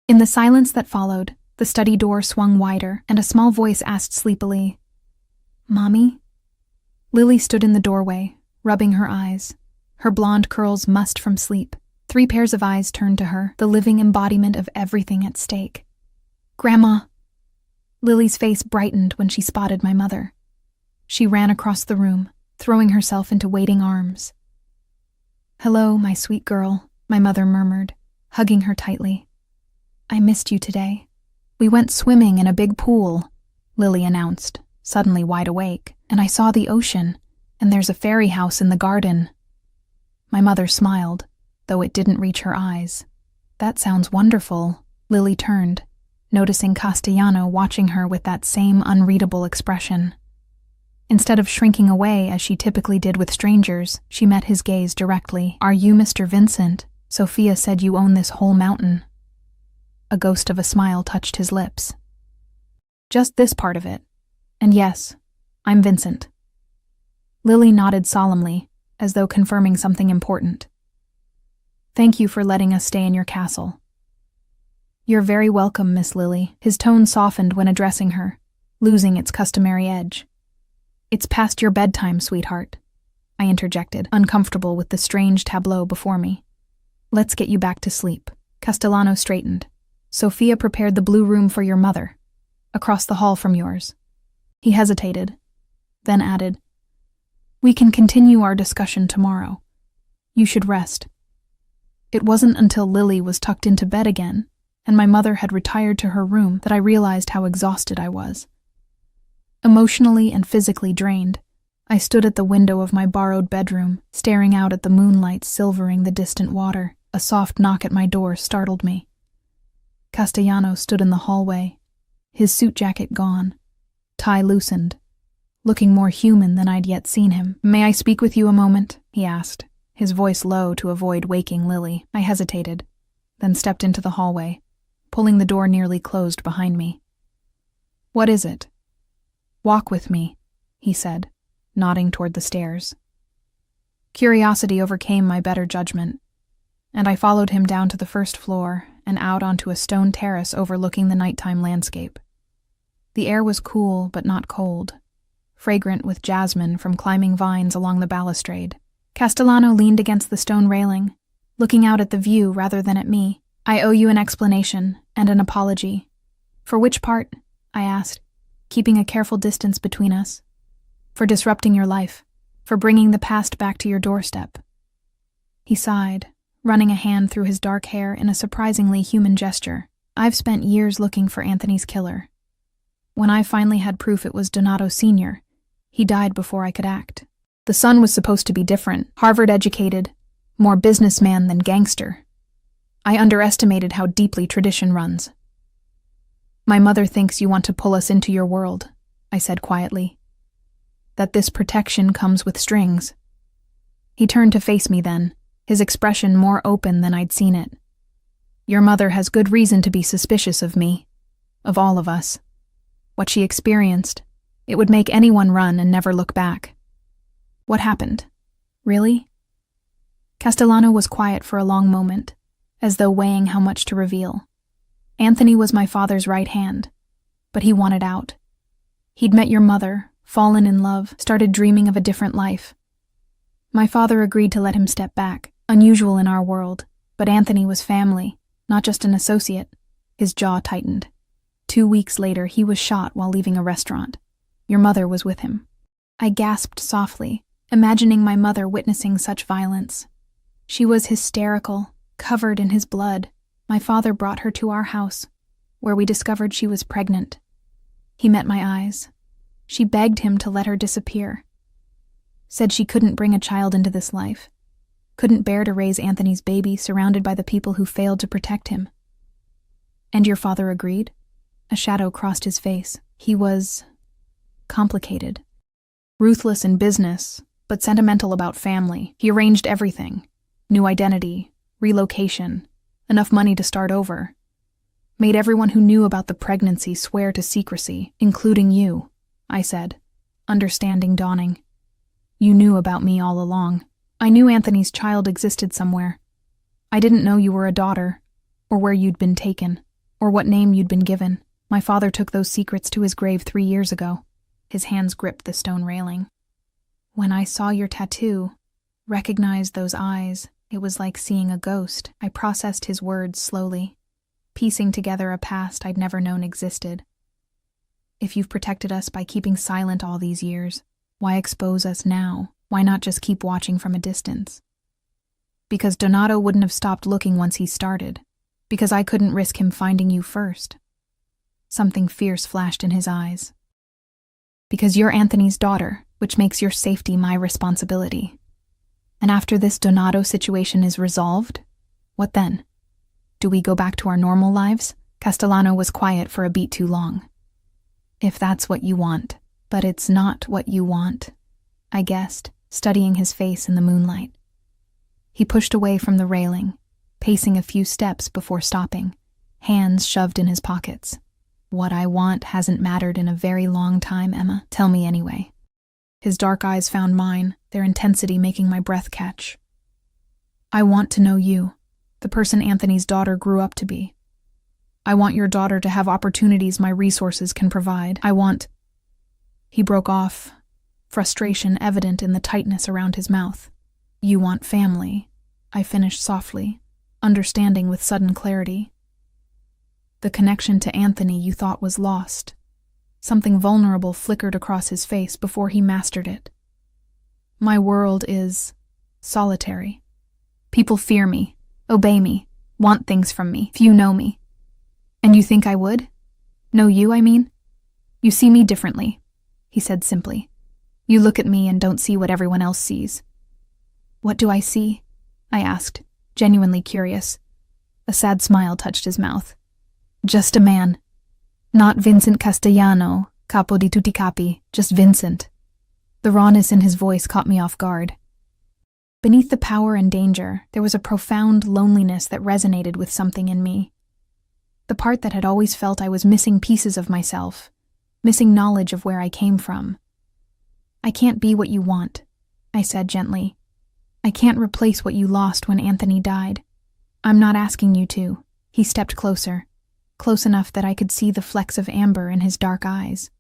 In the silence that followed, the study door swung wider, and a small voice asked sleepily, "Mommy?" Lily stood in the doorway, rubbing her eyes, her blonde curls mussed from sleep. 3 pairs of eyes turned to her, the living embodiment of everything at stake. "Grandma!" Lily's face brightened when she spotted my mother. She ran across the room, throwing herself into waiting arms. "Hello, my sweet girl," my mother murmured, hugging her tightly. "I missed you today. We went swimming in a big pool," Lily announced, suddenly wide awake, "and I saw the ocean, and there's a fairy house in the garden." My mother smiled, though it didn't reach her eyes. "That sounds wonderful." Lily turned, noticing Castellano watching her with that same unreadable expression. Instead of shrinking away as she typically did with strangers, she met his gaze directly. "Are you Mr. Vincent? Sophia said you own this whole mountain." A ghost of a smile touched his lips. Just this part of it. And yes, I'm Vincent. Lily nodded solemnly, as though confirming something important. Thank you for letting us stay in your castle. You're very welcome, Miss Lily. His tone softened when addressing her, losing its customary edge. It's past your bedtime, sweetheart, I interjected, uncomfortable with the strange tableau before me. Let's get you back to sleep. Castellano straightened. Sophia prepared the blue room for your mother, across the hall from yours. He hesitated, then added, We can continue our discussion tomorrow. You should rest. It wasn't until Lily was tucked into bed again, and my mother had retired to her room, that I realized how exhausted I was. Emotionally and physically drained, I stood at the window of my borrowed bedroom, staring out at the moonlight silvering the distant water. A soft knock at my door startled me. Castellano stood in the hallway, his suit jacket gone, tie loosened, looking more human than I'd yet seen him. May I speak with you a moment? He asked, his voice low to avoid waking Lily. I hesitated, then stepped into the hallway, pulling the door nearly closed behind me. What is it? Walk with me, he said, nodding toward the stairs. Curiosity overcame my better judgment, and I followed him down to the first floor and out onto a stone terrace overlooking the nighttime landscape. The air was cool but not cold, fragrant with jasmine from climbing vines along the balustrade. Castellano leaned against the stone railing, looking out at the view rather than at me. I owe you an explanation and an apology. For which part? I asked, keeping a careful distance between us. For disrupting your life, for bringing the past back to your doorstep. He sighed, running a hand through his dark hair in a surprisingly human gesture. I've spent years looking for Anthony's killer. When I finally had proof it was Donato Sr., he died before I could act. The son was supposed to be different, Harvard-educated, more businessman than gangster. I underestimated how deeply tradition runs. My mother thinks you want to pull us into your world, I said quietly. That this protection comes with strings. He turned to face me then, his expression more open than I'd seen it. Your mother has good reason to be suspicious of me, of all of us. What she experienced, it would make anyone run and never look back. What happened? Really? Castellano was quiet for a long moment, as though weighing how much to reveal. Anthony was my father's right hand, but he wanted out. He'd met your mother, fallen in love, started dreaming of a different life. My father agreed to let him step back, unusual in our world, but Anthony was family, not just an associate. His jaw tightened. 2 weeks later, he was shot while leaving a restaurant. Your mother was with him. I gasped softly, imagining my mother witnessing such violence. She was hysterical, covered in his blood. My father brought her to our house, where we discovered she was pregnant. He met my eyes. She begged him to let her disappear. Said she couldn't bring a child into this life. Couldn't bear to raise Anthony's baby surrounded by the people who failed to protect him. And your father agreed? A shadow crossed his face. He was complicated. Ruthless in business, but sentimental about family. He arranged everything. New identity, relocation, enough money to start over. Made everyone who knew about the pregnancy swear to secrecy, including you, I said, understanding dawning. You knew about me all along. I knew Anthony's child existed somewhere. I didn't know you were a daughter, or where you'd been taken, or what name you'd been given. My father took those secrets to his grave 3 years ago. His hands gripped the stone railing. When I saw your tattoo, recognized those eyes, it was like seeing a ghost. I processed his words slowly, piecing together a past I'd never known existed. If you've protected us by keeping silent all these years, why expose us now? Why not just keep watching from a distance? Because Donato wouldn't have stopped looking once he started. Because I couldn't risk him finding you first. Something fierce flashed in his eyes. Because you're Anthony's daughter, which makes your safety my responsibility. And after this Donato situation is resolved, what then? Do we go back to our normal lives? Castellano was quiet for a beat too long. If that's what you want. But it's not what you want, I guessed, studying his face in the moonlight. He pushed away from the railing, pacing a few steps before stopping, hands shoved in his pockets. What I want hasn't mattered in a very long time, Emma. Tell me anyway. His dark eyes found mine, their intensity making my breath catch. I want to know you, the person Anthony's daughter grew up to be. I want your daughter to have opportunities my resources can provide. I want... He broke off, frustration evident in the tightness around his mouth. You want family, I finished softly, understanding with sudden clarity. The connection to Anthony you thought was lost. Something vulnerable flickered across his face before he mastered it. My world is solitary. People fear me, obey me, want things from me. Few know me. And you think I would? Know you, I mean? You see me differently, he said simply. You look at me and don't see what everyone else sees. What do I see? I asked, genuinely curious. A sad smile touched his mouth. Just a man. Not Vincent Castellano, capo di tutti capi, just Vincent. The rawness in his voice caught me off guard. Beneath the power and danger, there was a profound loneliness that resonated with something in me. The part that had always felt I was missing pieces of myself, missing knowledge of where I came from. I can't be what you want, I said gently. I can't replace what you lost when Anthony died. I'm not asking you to. He stepped closer, close enough that I could see the flecks of amber in his dark eyes.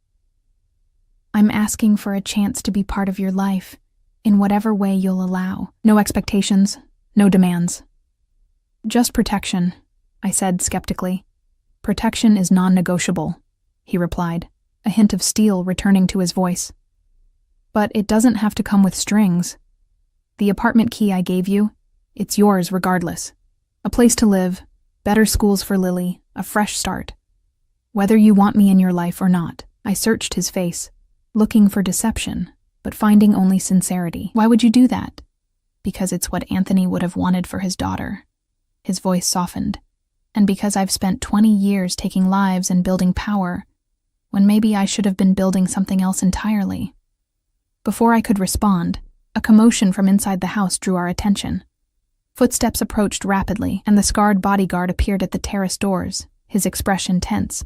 I'm asking for a chance to be part of your life, in whatever way you'll allow. No expectations, no demands. Just protection, I said skeptically. Protection is non-negotiable, he replied, a hint of steel returning to his voice. But it doesn't have to come with strings. The apartment key I gave you, it's yours regardless. A place to live, better schools for Lily, a fresh start. Whether you want me in your life or not. I searched his face, looking for deception, but finding only sincerity. Why would you do that? Because it's what Anthony would have wanted for his daughter. His voice softened. And because I've spent 20 years taking lives and building power, when maybe I should have been building something else entirely. Before I could respond, a commotion from inside the house drew our attention. Footsteps approached rapidly, and the scarred bodyguard appeared at the terrace doors, his expression tense.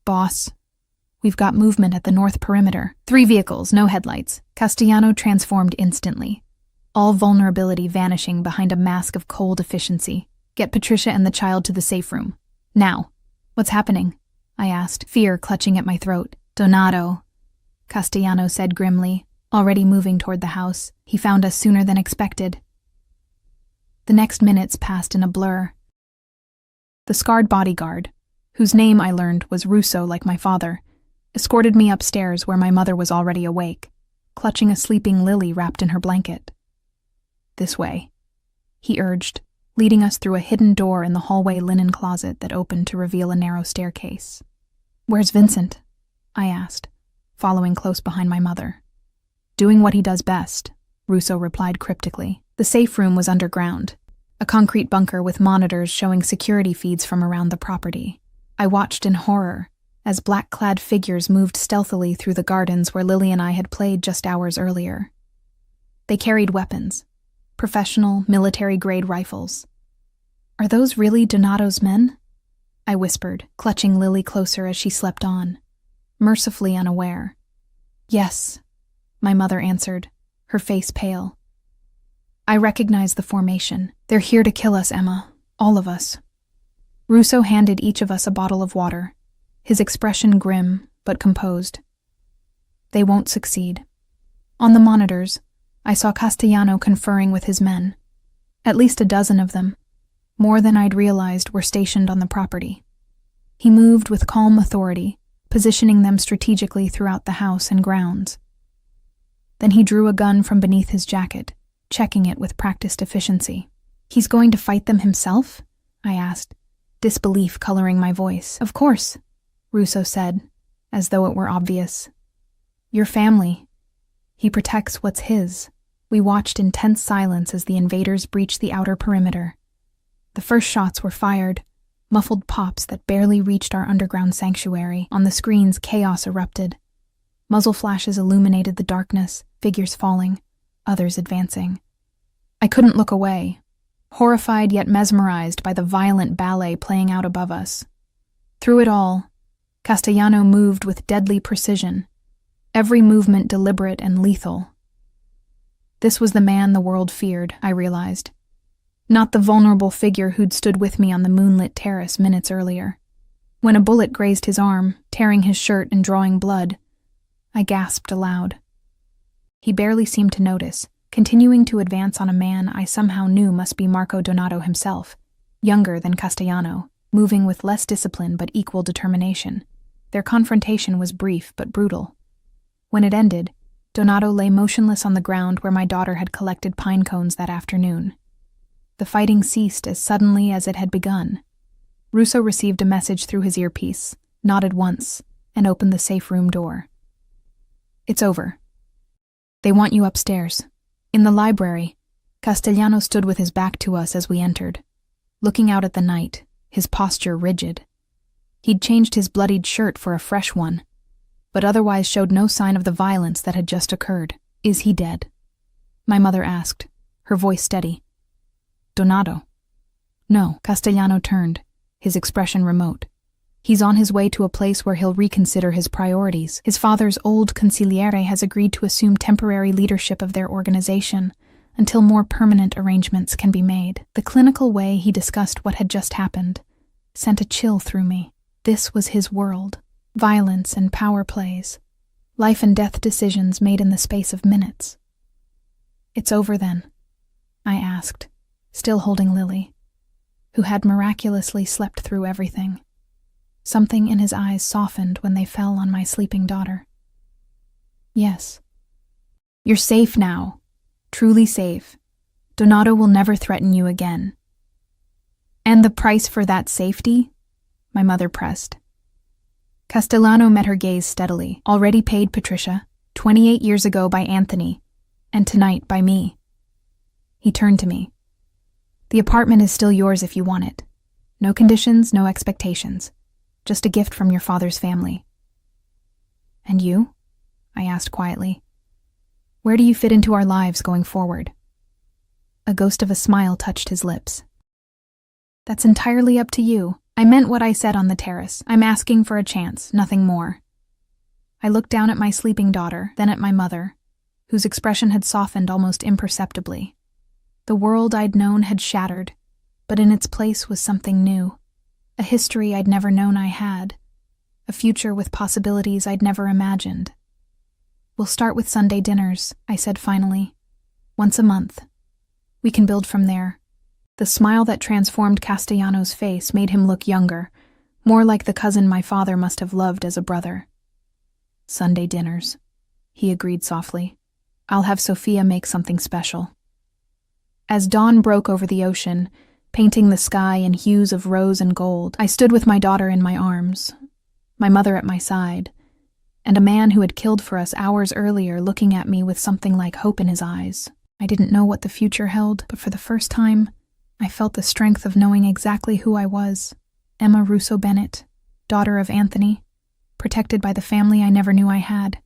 Boss, we've got movement at the north perimeter. 3 vehicles, no headlights. Castellano transformed instantly, all vulnerability vanishing behind a mask of cold efficiency. Get Patricia and the child to the safe room. Now. What's happening? I asked, fear clutching at my throat. Donato, Castellano said grimly, already moving toward the house. He found us sooner than expected. The next minutes passed in a blur. The scarred bodyguard, whose name I learned was Russo like my father, escorted me upstairs where my mother was already awake, clutching a sleeping Lily wrapped in her blanket. This way, he urged, leading us through a hidden door in the hallway linen closet that opened to reveal a narrow staircase. Where's Vincent? I asked, following close behind my mother. Doing what he does best, Russo replied cryptically. The safe room was underground, a concrete bunker with monitors showing security feeds from around the property. I watched in horror as black-clad figures moved stealthily through the gardens where Lily and I had played just hours earlier. They carried weapons, professional, military-grade rifles. Are those really Donato's men? I whispered, clutching Lily closer as she slept on, mercifully unaware. Yes, my mother answered, her face pale. I recognize the formation. They're here to kill us, Emma. All of us. Russo handed each of us a bottle of water, his expression grim but composed. They won't succeed. On the monitors, I saw Castellano conferring with his men. At least a dozen of them, more than I'd realized, were stationed on the property. He moved with calm authority, positioning them strategically throughout the house and grounds. Then he drew a gun from beneath his jacket, checking it with practiced efficiency. He's going to fight them himself? I asked, disbelief coloring my voice. Of course, Russo said, as though it were obvious. Your family. He protects what's his. We watched in tense silence as the invaders breached the outer perimeter. The first shots were fired, muffled pops that barely reached our underground sanctuary. On the screens, chaos erupted. Muzzle flashes illuminated the darkness, figures falling, others advancing. I couldn't look away. horrified yet mesmerized by the violent ballet playing out above us. Through it all, Castellano moved with deadly precision, every movement deliberate and lethal. This was the man the world feared, I realized, not the vulnerable figure who'd stood with me on the moonlit terrace minutes earlier. When a bullet grazed his arm, tearing his shirt and drawing blood, I gasped aloud. He barely seemed to notice, continuing to advance on a man I somehow knew must be Marco Donato himself, younger than Castellano, moving with less discipline but equal determination. Their confrontation was brief but brutal. When it ended, Donato lay motionless on the ground where my daughter had collected pine cones that afternoon. The fighting ceased as suddenly as it had begun. Russo received a message through his earpiece, nodded once, and opened the safe room door. "It's over. They want you upstairs." In the library, Castellano stood with his back to us as we entered, looking out at the night, his posture rigid. He'd changed his bloodied shirt for a fresh one, but otherwise showed no sign of the violence that had just occurred. "Is he dead?" my mother asked, her voice steady. "Donato?" "No." Castellano turned, his expression remote. "He's on his way to a place where he'll reconsider his priorities. His father's old consigliere has agreed to assume temporary leadership of their organization until more permanent arrangements can be made." The clinical way he discussed what had just happened sent a chill through me. This was his world. Violence and power plays. Life and death decisions made in the space of minutes. "It's over then?" I asked, still holding Lily, who had miraculously slept through everything. Something in his eyes softened when they fell on my sleeping daughter. "Yes. You're safe now. Truly safe. Donato will never threaten you again." "And the price for that safety?" my mother pressed. Castellano met her gaze steadily. "Already paid, Patricia, 28 years ago by Anthony, and tonight by me." He turned to me. "The apartment is still yours if you want it. No conditions, no expectations. Just a gift from your father's family." "And you?" I asked quietly. "Where do you fit into our lives going forward?" A ghost of a smile touched his lips. "That's entirely up to you. I meant what I said on the terrace. I'm asking for a chance, nothing more." I looked down at my sleeping daughter, then at my mother, whose expression had softened almost imperceptibly. The world I'd known had shattered, but in its place was something new. A history I'd never known I had. A future with possibilities I'd never imagined. "We'll start with Sunday dinners," I said finally. "Once a month. We can build from there." The smile that transformed Castellano's face made him look younger, more like the cousin my father must have loved as a brother. "Sunday dinners," he agreed softly. "I'll have Sophia make something special." As dawn broke over the ocean, painting the sky in hues of rose and gold, I stood with my daughter in my arms, my mother at my side, and a man who had killed for us hours earlier looking at me with something like hope in his eyes. I didn't know what the future held, but for the first time, I felt the strength of knowing exactly who I was. Emma Russo Bennett, daughter of Anthony, protected by the family I never knew I had.